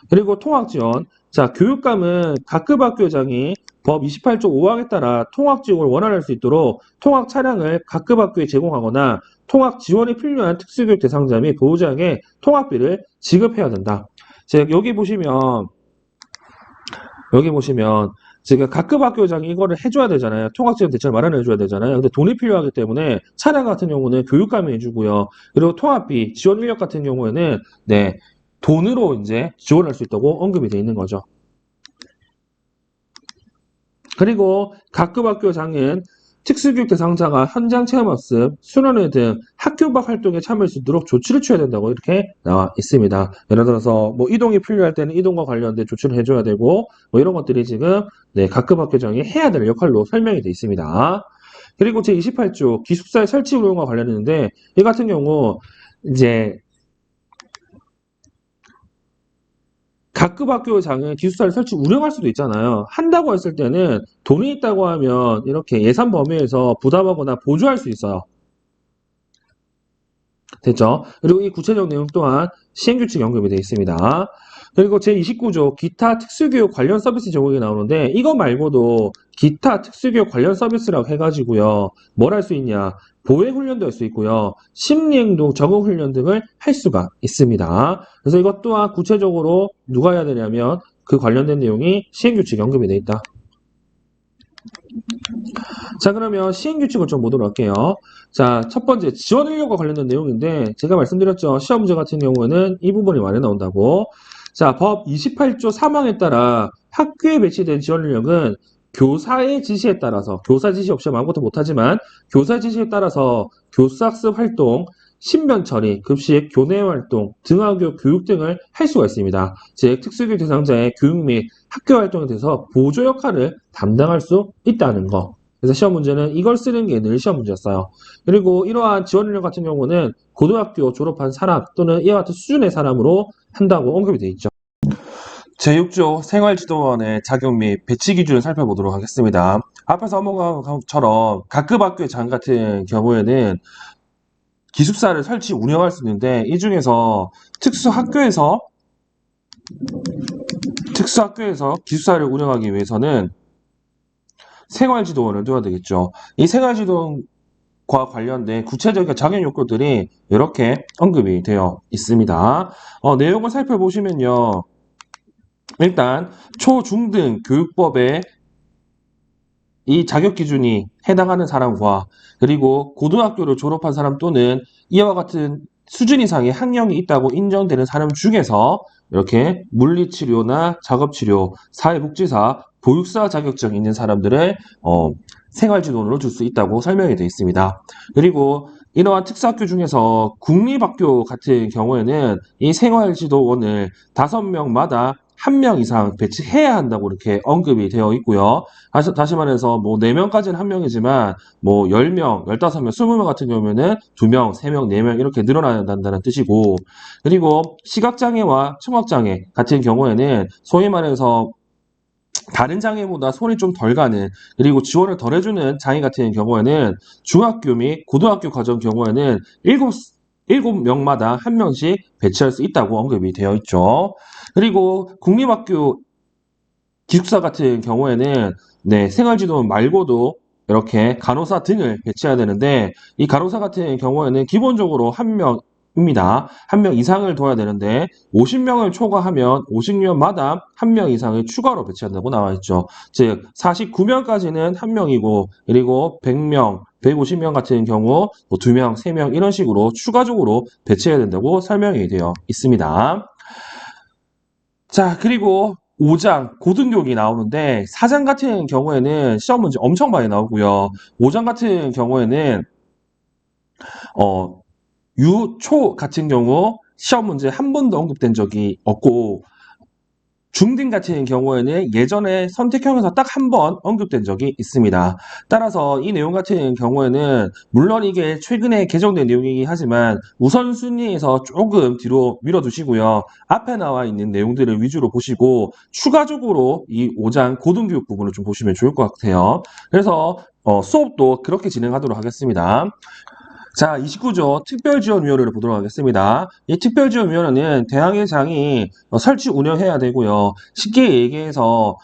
그리고 통학지원. 자, 교육감은 각급 학교장이 법 28조 5항에 따라 통학 지원을 원활할 수 있도록 통학 차량을 각급 학교에 제공하거나 통학 지원이 필요한 특수교육 대상자 및 보호자에게 통학비를 지급해야 된다. 즉, 여기 보시면 지금 각급 학교장이 이거를 해줘야 되잖아요. 통학 지원 대책을 마련해줘야 되잖아요. 근데 돈이 필요하기 때문에 차량 같은 경우는 교육감이 해주고요. 그리고 통학비, 지원 인력 같은 경우에는 돈으로 이제 지원할 수 있다고 언급이 되어 있는 거죠. 그리고 각급 학교장은 특수교육 대상자가 현장 체험학습, 순환회 등 학교 밖 활동에 참여할 수 있도록 조치를 취해야 된다고 이렇게 나와 있습니다. 예를 들어서 뭐 이동이 필요할 때는 이동과 관련된 조치를 해줘야 되고 뭐 이런 것들이 지금 각급 학교장이 해야 될 역할로 설명이 되어 있습니다. 그리고 제28조 기숙사의 설치 운영과 관련했는데 이 같은 경우 이제 각급 학교장은 기숙사를 설치 운영할 수도 있잖아요. 한다고 했을 때는 돈이 있다고 하면 이렇게 예산 범위에서 부담하거나 보조할 수 있어요. 됐죠? 그리고 이 구체적 내용 또한 시행규칙 언급이 되어 있습니다. 그리고 제29조 기타 특수교육 관련 서비스 제공이 나오는데 이거 말고도 기타 특수교육 관련 서비스라고 해가지고요. 뭘 할 수 있냐? 보행훈련도 할 수 있고요. 심리행동 적응훈련 등을 할 수가 있습니다. 그래서 이것 또한 구체적으로 누가 해야 되냐면 그 관련된 내용이 시행규칙에 언급이 되어 있다. 자, 그러면 시행규칙을 좀 보도록 할게요. 자, 첫 번째, 지원 인력과 관련된 내용인데, 제가 말씀드렸죠. 시험 문제 같은 경우에는 이 부분이 많이 나온다고. 자, 법 28조 3항에 따라 학교에 배치된 지원 인력은 교사의 지시에 따라서, 교사 지시 없이 아무것도 못하지만, 교사 지시에 따라서 교사학습 활동, 신변 처리, 급식, 교내 활동, 등하교 교육 등을 할 수가 있습니다. 즉, 특수교육 대상자의 교육 및 학교 활동에 대해서 보조 역할을 담당할 수 있다는 거. 그래서 시험 문제는 이걸 쓰는 게 늘 시험 문제였어요. 그리고 이러한 지원 인력 같은 경우는 고등학교 졸업한 사람 또는 이와 같은 수준의 사람으로 한다고 언급이 되어 있죠. 제6조 생활지도원의 자격 및 배치 기준을 살펴보도록 하겠습니다. 앞에서 넘어간 것처럼 각급 학교의 장 같은 경우에는 기숙사를 설치 운영할 수 있는데 이 중에서 특수학교에서 기숙사를 운영하기 위해서는 생활지도원을 둬야 되겠죠. 이 생활지도원과 관련된 구체적인 자격 요건들이 이렇게 언급이 되어 있습니다. 내용을 살펴보시면요. 일단 초중등 교육법에 이 자격 기준이 해당하는 사람과 그리고 고등학교를 졸업한 사람 또는 이와 같은 수준 이상의 학력이 있다고 인정되는 사람 중에서 이렇게 물리치료나 작업치료, 사회복지사, 보육사 자격증이 있는 사람들을 생활지도원으로 줄 수 있다고 설명이 되어 있습니다. 그리고 이러한 특수학교 중에서 국립학교 같은 경우에는 이 생활지도원을 5명마다 1명 이상 배치해야 한다고 이렇게 언급이 되어 있고요. 다시 말해서 뭐 4명까지는 1명이지만 뭐 10명, 15명, 20명 같은 경우에는 2명, 3명, 4명 이렇게 늘어나야 한다는 뜻이고 그리고 시각장애와 청각장애 같은 경우에는 소위 말해서 다른 장애보다 손이 좀 덜 가는 그리고 지원을 덜 해주는 장애 같은 경우에는 중학교 및 고등학교 과정 경우에는 7명마다 1명씩 배치할 수 있다고 언급이 되어 있죠. 그리고 국립학교 기숙사 같은 경우에는 생활지도원 말고도 이렇게 간호사 등을 배치해야 되는데 이 간호사 같은 경우에는 기본적으로 1명입니다. 1명 이상을 둬야 되는데 50명을 초과하면 50명마다 1명 이상을 추가로 배치한다고 나와 있죠. 즉 49명까지는 1명이고 그리고 100명, 150명 같은 경우 뭐 2명, 3명 이런 식으로 추가적으로 배치해야 된다고 설명이 되어 있습니다. 자, 그리고 5장 고등교육이 나오는데 4장 같은 경우에는 시험 문제 엄청 많이 나오고요. 5장 같은 경우에는 유초 같은 경우 시험 문제 한 번도 언급된 적이 없고 중등 같은 경우에는 예전에 선택형에서 딱 한 번 언급된 적이 있습니다. 따라서 이 내용 같은 경우에는 물론 이게 최근에 개정된 내용이긴 하지만 우선순위에서 조금 뒤로 밀어두시고요. 앞에 나와 있는 내용들을 위주로 보시고 추가적으로 이 5장 고등교육 부분을 좀 보시면 좋을 것 같아요. 그래서 수업도 그렇게 진행하도록 하겠습니다. 자, 29조 특별지원위원회를 보도록 하겠습니다. 이 특별지원위원회는 대학의 장이 설치 운영해야 되고요. 쉽게 얘기해서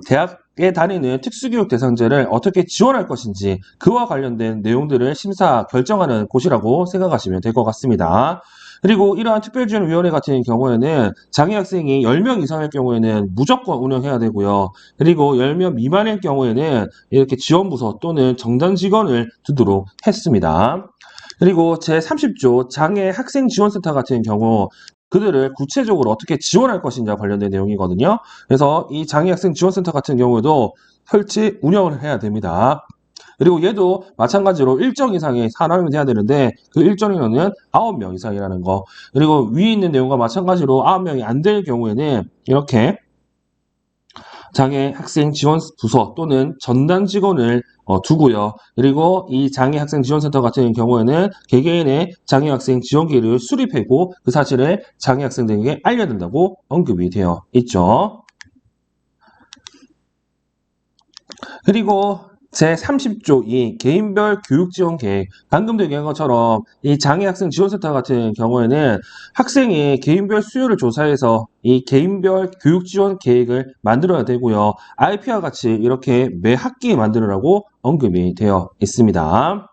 대학에 다니는 특수교육 대상자를 어떻게 지원할 것인지 그와 관련된 내용들을 심사 결정하는 곳이라고 생각하시면 될 것 같습니다. 그리고 이러한 특별지원위원회 같은 경우에는 장애 학생이 10명 이상일 경우에는 무조건 운영해야 되고요. 그리고 10명 미만일 경우에는 이렇게 지원부서 또는 정단 직원을 두도록 했습니다. 그리고 제30조 장애 학생 지원센터 같은 경우 그들을 구체적으로 어떻게 지원할 것인가 관련된 내용이거든요. 그래서 이 장애 학생 지원센터 같은 경우에도 설치 운영을 해야 됩니다. 그리고 얘도 마찬가지로 일정 이상의 사람이 돼야 되는데 그 일정 인원은 9명 이상이라는 거. 그리고 위에 있는 내용과 마찬가지로 9명이 안 될 경우에는 이렇게 장애 학생 지원 부서 또는 전담 직원을 두고요. 그리고 이 장애 학생 지원센터 같은 경우에는 개개인의 장애 학생 지원기를 수립하고 그 사실을 장애 학생들에게 알려야 된다고 언급이 되어 있죠. 그리고 제30조 이 개인별 교육 지원 계획, 방금도 얘기한 것처럼 이 장애학생 지원센터 같은 경우에는 학생이 개인별 수요를 조사해서 이 개인별 교육 지원 계획을 만들어야 되고요. IP와 같이 이렇게 매 학기에 만들으라고 언급이 되어 있습니다.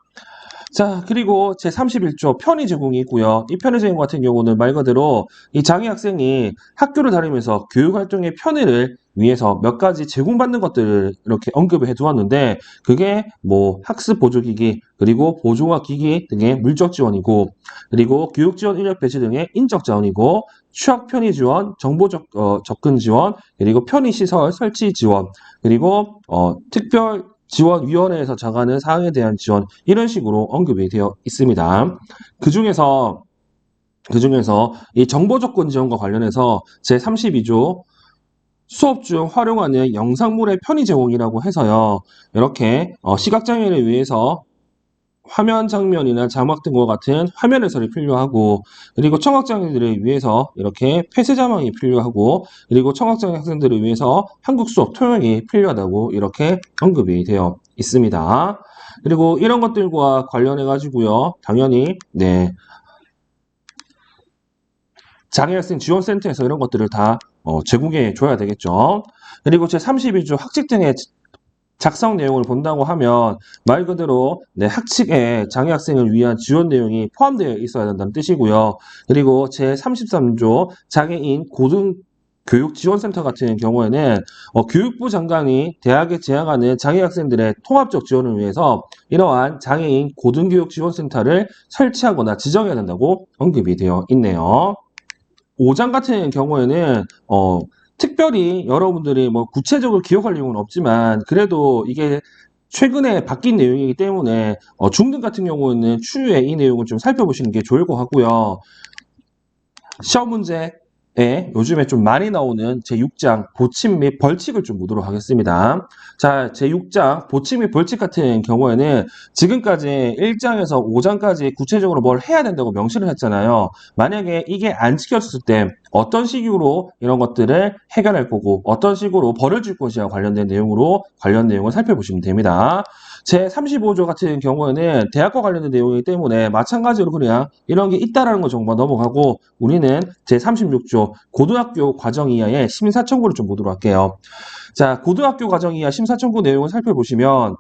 자, 그리고 제31조 편의 제공이 있고요. 이 편의 제공 같은 경우는 말 그대로 이 장애 학생이 학교를 다니면서 교육 활동의 편의를 위해서 몇 가지 제공받는 것들을 이렇게 언급을 해 두었는데 그게 뭐 학습 보조기기 그리고 보조화 기기 등의 물적 지원이고 그리고 교육 지원 인력 배치 등의 인적 자원이고 취학 편의 지원, 정보 접근 지원 그리고 편의 시설 설치 지원 그리고 특별 지원위원회에서 정하는 사항에 대한 지원 이런 식으로 언급이 되어 있습니다. 그중에서 이 정보 조건 지원과 관련해서 제32조 수업 중 활용하는 영상물의 편의 제공이라고 해서요. 이렇게 시각장애인을 위해서 화면 장면이나 자막 등과 같은 화면 해설이 필요하고 그리고 청각장애인들을 위해서 이렇게 폐쇄 자막이 필요하고 그리고 청각장애 학생들을 위해서 한국 수업 통역이 필요하다고 이렇게 언급이 되어 있습니다. 그리고 이런 것들과 관련해 가지고요. 당연히 장애학생 지원센터에서 이런 것들을 다 제공해 줘야 되겠죠. 그리고 제32조 학칙 등의 작성 내용을 본다고 하면 말 그대로 학칙에 장애 학생을 위한 지원 내용이 포함되어 있어야 된다는 뜻이고요. 그리고 제33조 장애인 고등교육지원센터 같은 경우에는 교육부 장관이 대학에 재학하는 장애 학생들의 통합적 지원을 위해서 이러한 장애인 고등교육지원센터를 설치하거나 지정해야 된다고 언급이 되어 있네요. 5장 같은 경우에는 특별히 여러분들이 뭐 구체적으로 기억할 내용은 없지만 그래도 이게 최근에 바뀐 내용이기 때문에 중등 같은 경우에는 추후에 이 내용을 좀 살펴보시는 게 좋을 것 같고요. 시험 문제에 요즘에 좀 많이 나오는 제6장 보침 및 벌칙을 좀 보도록 하겠습니다. 자, 제6장 보침 및 벌칙 같은 경우에는 지금까지 1장에서 5장까지 구체적으로 뭘 해야 된다고 명시를 했잖아요. 만약에 이게 안 지켜졌을 때 어떤 식으로 이런 것들을 해결할 거고 어떤 식으로 벌을 줄 것이와 관련된 내용을 살펴보시면 됩니다. 제35조 같은 경우에는 대학과 관련된 내용이기 때문에 마찬가지로 그냥 이런 게 있다라는 거 정도 넘어가고 우리는 제36조 고등학교 과정 이하의 심사 청구를 좀 보도록 할게요. 자, 고등학교 과정 이하 심사 청구 내용을 살펴보시면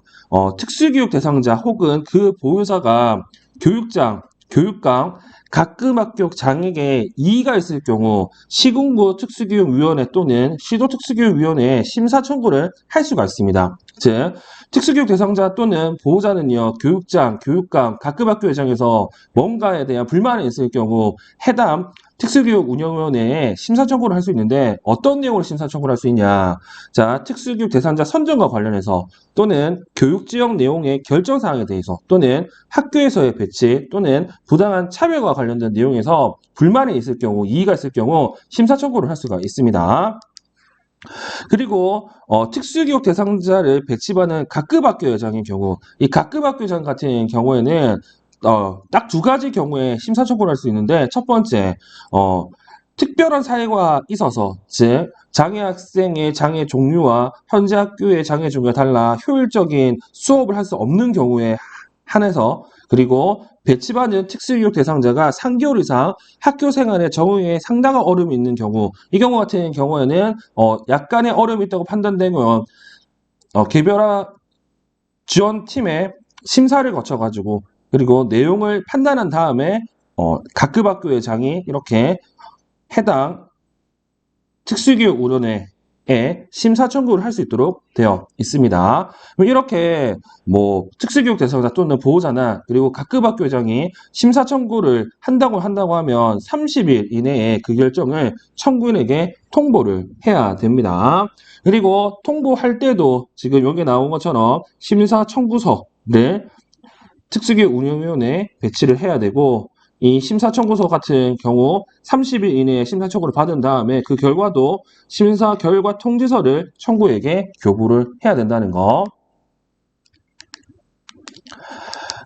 특수교육 대상자 혹은 그 보유자가 교육장, 교육감, 가끔 학교 장에게 이의가 있을 경우 시군구 특수교육위원회 또는 시도특수교육위원회에 심사 청구를 할 수가 있습니다. 즉 특수교육 대상자 또는 보호자는요, 교육장, 교육감, 가끔 학교 회장에서 뭔가에 대한 불만이 있을 경우 해당 특수교육 운영위원회에 심사 청구를 할 수 있는데 어떤 내용으로 심사 청구를 할 수 있냐? 자, 특수교육 대상자 선정과 관련해서 또는 교육 지역 내용의 결정 사항에 대해서 또는 학교에서의 배치 또는 부당한 차별과 관련된 내용에서 불만이 있을 경우, 이의가 있을 경우 심사 청구를 할 수가 있습니다. 그리고 특수교육 대상자를 배치받는 각급 학교 회장의 경우 이 각급 학교 회장 같은 경우에는 딱 두 가지 경우에 심사 청구를 할 수 있는데 첫 번째 특별한 사례가 있어서 즉 장애 학생의 장애 종류와 현재 학교의 장애 종류가 달라 효율적인 수업을 할 수 없는 경우에 한해서 그리고 배치받는 특수교육 대상자가 3개월 이상 학교 생활에 적응에 상당한 어려움이 있는 경우 이 경우 같은 경우에는 약간의 어려움이 있다고 판단되면 개별화 지원팀의 심사를 거쳐가지고 그리고 내용을 판단한 다음에 각급 학교 회장이 이렇게 해당 특수교육 운영에 심사 청구를 할 수 있도록 되어 있습니다. 이렇게 뭐 특수교육 대상자 또는 보호자나 그리고 각급 학교장이 심사 청구를 한다고 하면 30일 이내에 그 결정을 청구인에게 통보를 해야 됩니다. 그리고 통보할 때도 지금 여기 나온 것처럼 심사 청구서를 특수교육 운영위원회에 배치를 해야 되고 이 심사청구서 같은 경우 30일 이내에 심사청구를 받은 다음에 그 결과도 심사 결과 통지서를 청구에게 교부를 해야 된다는 거.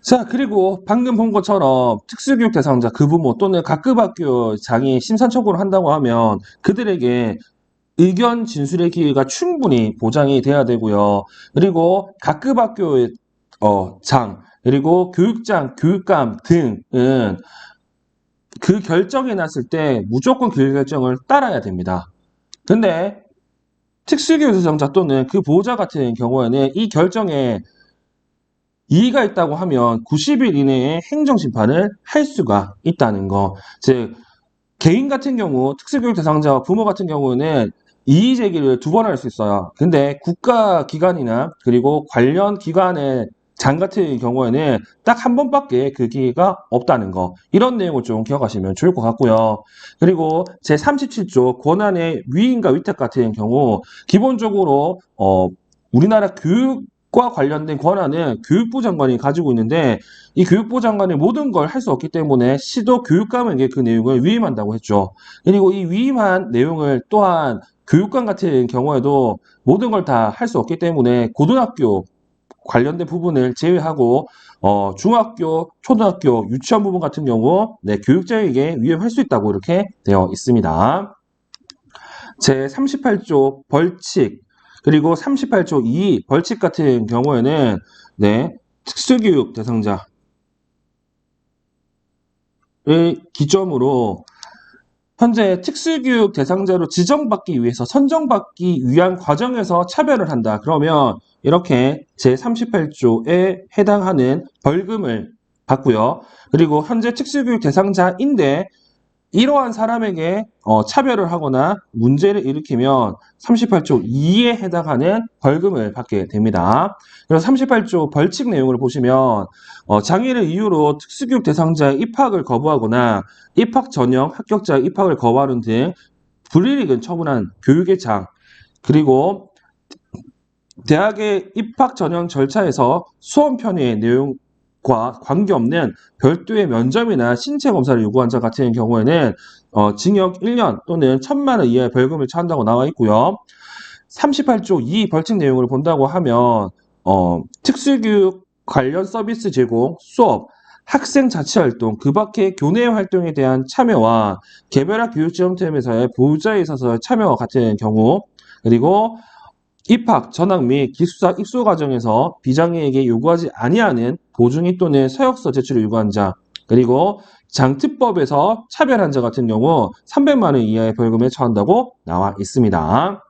자, 그리고 방금 본 것처럼 특수교육 대상자 그 부모 또는 각급 학교장이 심사 청구를 한다고 하면 그들에게 의견 진술의 기회가 충분히 보장이 돼야 되고요. 그리고 각급 학교의 장, 그리고 교육장, 교육감 등은 그 결정이 났을 때 무조건 그 결정을 따라야 됩니다. 근데 특수교육 대상자 또는 그 보호자 같은 경우에는 이 결정에 이의가 있다고 하면 90일 이내에 행정심판을 할 수가 있다는 거. 즉, 개인 같은 경우, 특수교육 대상자와 부모 같은 경우는 이의 제기를 2번 할 수 있어요. 근데 국가기관이나 그리고 관련 기관의 장 같은 경우에는 딱 1번밖에 그 기회가 없다는 거. 이런 내용을 좀 기억하시면 좋을 것 같고요. 그리고 제37조 권한의 위임과 위탁 같은 경우 기본적으로 우리나라 교육과 관련된 권한은 교육부 장관이 가지고 있는데 이 교육부 장관이 모든 걸 할 수 없기 때문에 시도 교육감에게 그 내용을 위임한다고 했죠. 그리고 이 위임한 내용을 또한 교육감 같은 경우에도 모든 걸 다 할 수 없기 때문에 고등학교 관련된 부분을 제외하고 중학교, 초등학교, 유치원 부분 같은 경우 교육자에게 위임할 수 있다고 이렇게 되어 있습니다. 제38조 벌칙 그리고 38조 2 벌칙 같은 경우에는 특수교육 대상자를 기점으로 현재 특수교육 대상자로 지정받기 위해서 선정받기 위한 과정에서 차별을 한다. 그러면 이렇게 제38조에 해당하는 벌금을 받고요. 그리고 현재 특수교육 대상자인데 이러한 사람에게 차별을 하거나 문제를 일으키면 38조 2에 해당하는 벌금을 받게 됩니다. 그래서 38조 벌칙 내용을 보시면 장애를 이유로 특수교육 대상자의 입학을 거부하거나 입학 전형 합격자의 입학을 거부하는 등 불이익은 처분한 교육의 장 그리고 대학의 입학 전형 절차에서 수험 편의 내용과 관계없는 별도의 면접이나 신체 검사를 요구한 자 같은 경우에는 징역 1년 또는 1,000만 원 이하의 벌금을 처한다고 나와 있고요. 38조 2 벌칙 내용을 본다고 하면 특수교육 관련 서비스 제공, 수업, 학생 자치 활동, 그 밖의 교내 활동에 대한 참여와 개별학 교육지원팀에서의 보호자에 있어서 참여와 같은 경우 그리고 입학, 전학 및 기숙사 입소 과정에서 비장애에게 요구하지 아니하는 보증인 또는 서역서 제출을 요구한 자, 그리고 장특법에서 차별한 자 같은 경우 300만 원 이하의 벌금에 처한다고 나와 있습니다.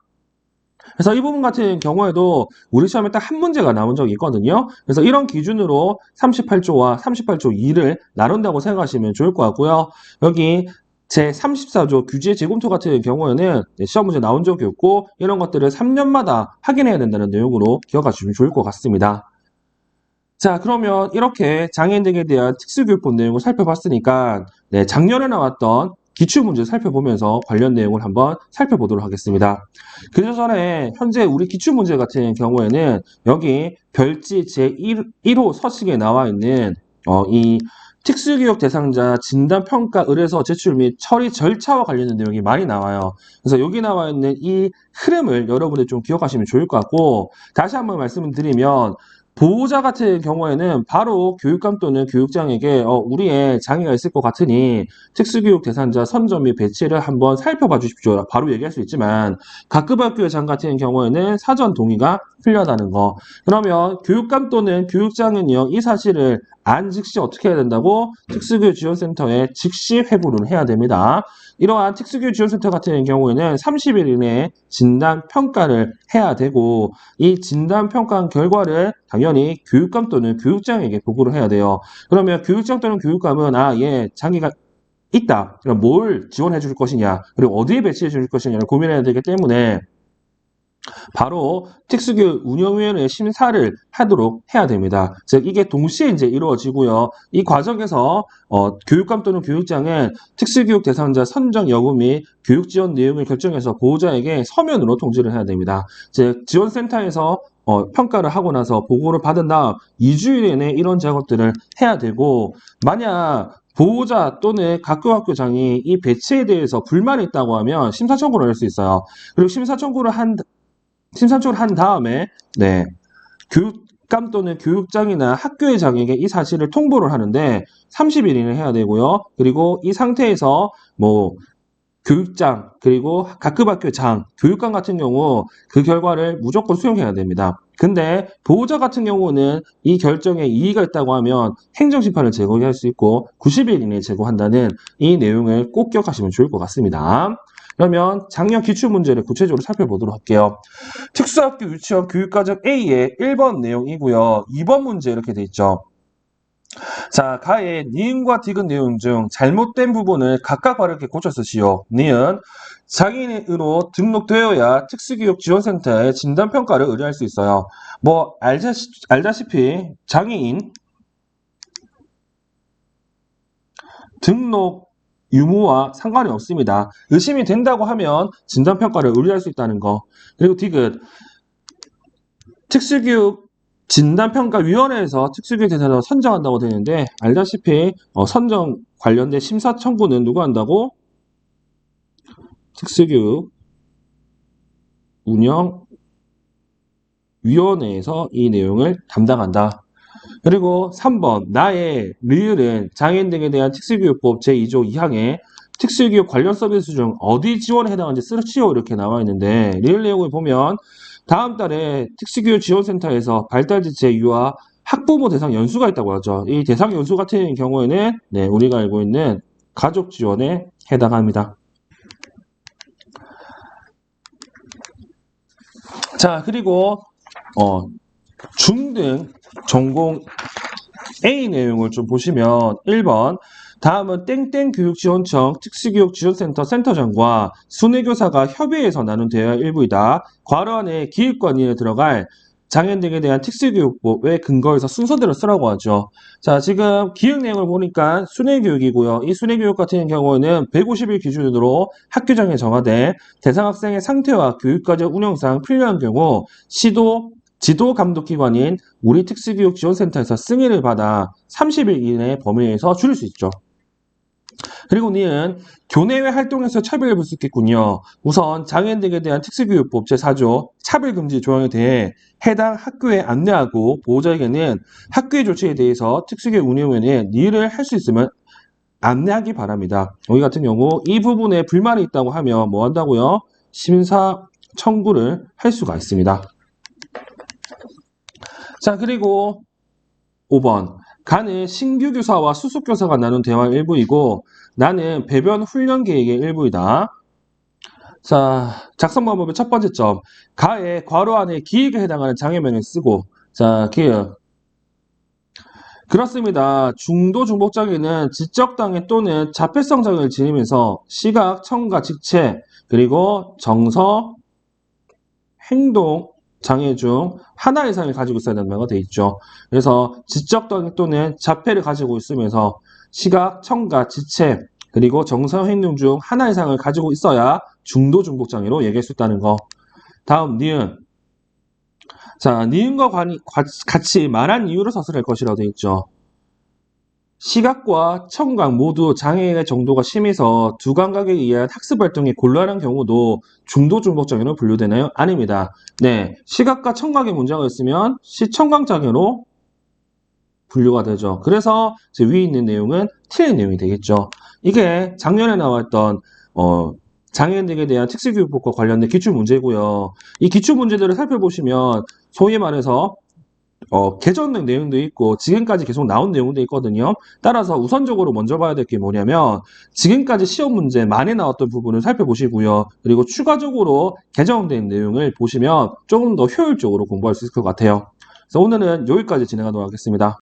그래서 이 부분 같은 경우에도 우리 시험에 딱 한 문제가 나온 적이 있거든요. 그래서 이런 기준으로 38조와 38조 2를 나눈다고 생각하시면 좋을 것 같고요. 여기 제34조 규제 재검토 같은 경우에는 시험 문제 나온 적이 없고 이런 것들을 3년마다 확인해야 된다는 내용으로 기억하시면 좋을 것 같습니다. 자, 그러면 이렇게 장애인들에 대한 특수교육법 내용을 살펴봤으니까 작년에 나왔던 기출문제 살펴보면서 관련 내용을 한번 살펴보도록 하겠습니다. 그 전에 현재 우리 기출문제 같은 경우에는 여기 별지 제1호 서식에 나와 있는 이 특수교육 대상자 진단평가 의뢰서 제출 및 처리 절차와 관련된 내용이 많이 나와요. 그래서 여기 나와 있는 이 흐름을 여러분이 좀 기억하시면 좋을 것 같고 다시 한번 말씀을 드리면 보호자 같은 경우에는 바로 교육감 또는 교육장에게 우리 애 장애가 있을 것 같으니 특수교육 대상자 선정 및 배치를 한번 살펴봐 주십시오. 바로 얘기할 수 있지만 각급 학교의 장 같은 경우에는 사전 동의가 필요하다는 거. 그러면 교육감 또는 교육장은요. 이 사실을 안 즉시 어떻게 해야 된다고? 특수교육 지원센터에 즉시 회부를 해야 됩니다. 이러한 특수교육 지원센터 같은 경우에는 30일 이내에 진단 평가를 해야 되고 이 진단 평가 결과를 당연히 교육감 또는 교육장에게 보고를 해야 돼요. 그러면 교육장 또는 교육감은 얘 장애가 있다. 그럼 뭘 지원해 줄 것이냐, 그리고 어디에 배치해 줄 것이냐를 고민해야 되기 때문에 바로 특수교육 운영위원회 심사를 하도록 해야 됩니다. 즉 이게 동시에 이제 이루어지고요. 이 과정에서 교육감 또는 교육장은 특수교육 대상자 선정 여부 및 교육 지원 내용을 결정해서 보호자에게 서면으로 통지를 해야 됩니다. 즉 지원센터에서 평가를 하고 나서 보고를 받은 다음 2주일 내내 이런 작업들을 해야 되고, 만약 보호자 또는 각교 학교장이 이 배치에 대해서 불만이 있다고 하면 심사 청구를 할 수 있어요. 그리고 심사 청구를 한 다음에 교육감 또는 교육장이나 학교의 장에게 이 사실을 통보를 하는데 30일 이내에 해야 되고요. 그리고 이 상태에서 교육장 그리고 각급 학교 장, 교육감 같은 경우 그 결과를 무조건 수용해야 됩니다. 근데 보호자 같은 경우는 이 결정에 이의가 있다고 하면 행정심판을 제거할 수 있고 90일 이내에 제거한다는 이 내용을 꼭 기억하시면 좋을 것 같습니다. 그러면 작년 기출문제를 구체적으로 살펴보도록 할게요. 특수학교 유치원 교육과정 A의 1번 내용이고요. 2번 문제 이렇게 돼 있죠. 자, 가의 니은과 디귿 내용 중 잘못된 부분을 각각 바르게 고쳐 쓰시오. 니은, 장애인으로 등록되어야 특수교육지원센터에 진단평가를 의뢰할 수 있어요. 알다시피 장애인 등록 유무와 상관이 없습니다. 의심이 된다고 하면 진단평가를 의뢰할 수 있다는 거. 그리고 디귿, 특수교육 진단평가위원회에서 특수교육 대상자를 선정한다고 되는데, 알다시피 선정 관련된 심사 청구는 누가 한다고? 특수교육 운영위원회에서 이 내용을 담당한다. 그리고 3번 나의 리을은 장애인 등에 대한 특수교육법 제2조 2항에 특수교육 관련 서비스 중 어디 지원에 해당하는지 쓰시오 이렇게 나와 있는데, 리을 내용을 보면 다음 달에 특수교육 지원센터에서 발달지체 유아 학부모 대상 연수가 있다고 하죠. 이 대상 연수 같은 경우에는 우리가 알고 있는 가족 지원에 해당합니다. 자, 그리고 중등 전공 A 내용을 좀 보시면 1번 다음은 땡땡교육지원청 특수교육지원센터 센터장과 순회교사가 협의해서 나눈 대화 일부이다. 괄호 안에 기획관리에 들어갈 장애인 등에 대한 특수교육법에 근거해서 순서대로 쓰라고 하죠. 자, 지금 기획 내용을 보니까 순회교육이고요. 이 순회교육 같은 경우에는 150일 기준으로 학교장에 정하되 대상 학생의 상태와 교육과정 운영상 필요한 경우 지도 감독기관인 우리 특수교육지원센터에서 승인을 받아 30일 이내 범위 내에서 줄일 수 있죠. 그리고 니은 교내외 활동에서 차별을 볼 수 있겠군요. 우선 장애인 등에 대한 특수교육법 제4조 차별금지 조항에 대해 해당 학교에 안내하고 보호자에게는 학교의 조치에 대해서 특수교육 운영위원회에 니을을 할 수 있으면 안내하기 바랍니다. 여기 같은 경우 이 부분에 불만이 있다고 하면 뭐 한다고요? 심사 청구를 할 수가 있습니다. 자, 그리고 5번 가는 신규 교사와 수습 교사가 나눈 대화 일부이고 나는 배변 훈련 계획의 일부이다. 자, 작성 방법의 첫 번째 점, 가의 괄호 안에 기획에 해당하는 장애명을 쓰고, 자, 기획. 그렇습니다. 중도 중복장애는 지적장애 또는 자폐성 장애를 지니면서 시각, 청각, 직체, 그리고 정서, 행동 장애 중 하나 이상을 가지고 있어야 된다고 되어 있죠. 그래서 지적장애 또는 자폐를 가지고 있으면서 시각, 청각, 지체, 그리고 정서 행동 중 하나 이상을 가지고 있어야 중도 중복장애로 얘기할 수 있다는 거. 다음 니은. 자, 니은과 같이 말한 이유를 서술할 것이라고 되어 있죠. 시각과 청각 모두 장애의 정도가 심해서 두 감각에 의한 학습 활동이 곤란한 경우도 중도 중복장애로 분류되나요? 아닙니다. 네, 시각과 청각에 문제가 있으면 시청각 장애로 분류가 되죠. 그래서 위에 있는 내용은 틀린 내용이 되겠죠. 이게 작년에 나왔던 장애인 등에 대한 특수교육법과 관련된 기출문제고요. 이 기출문제들을 살펴보시면 소위 말해서 개정된 내용도 있고 지금까지 계속 나온 내용도 있거든요. 따라서 우선적으로 먼저 봐야 될 게 뭐냐면 지금까지 시험 문제 많이 나왔던 부분을 살펴보시고요. 그리고 추가적으로 개정된 내용을 보시면 조금 더 효율적으로 공부할 수 있을 것 같아요. 그래서 오늘은 여기까지 진행하도록 하겠습니다.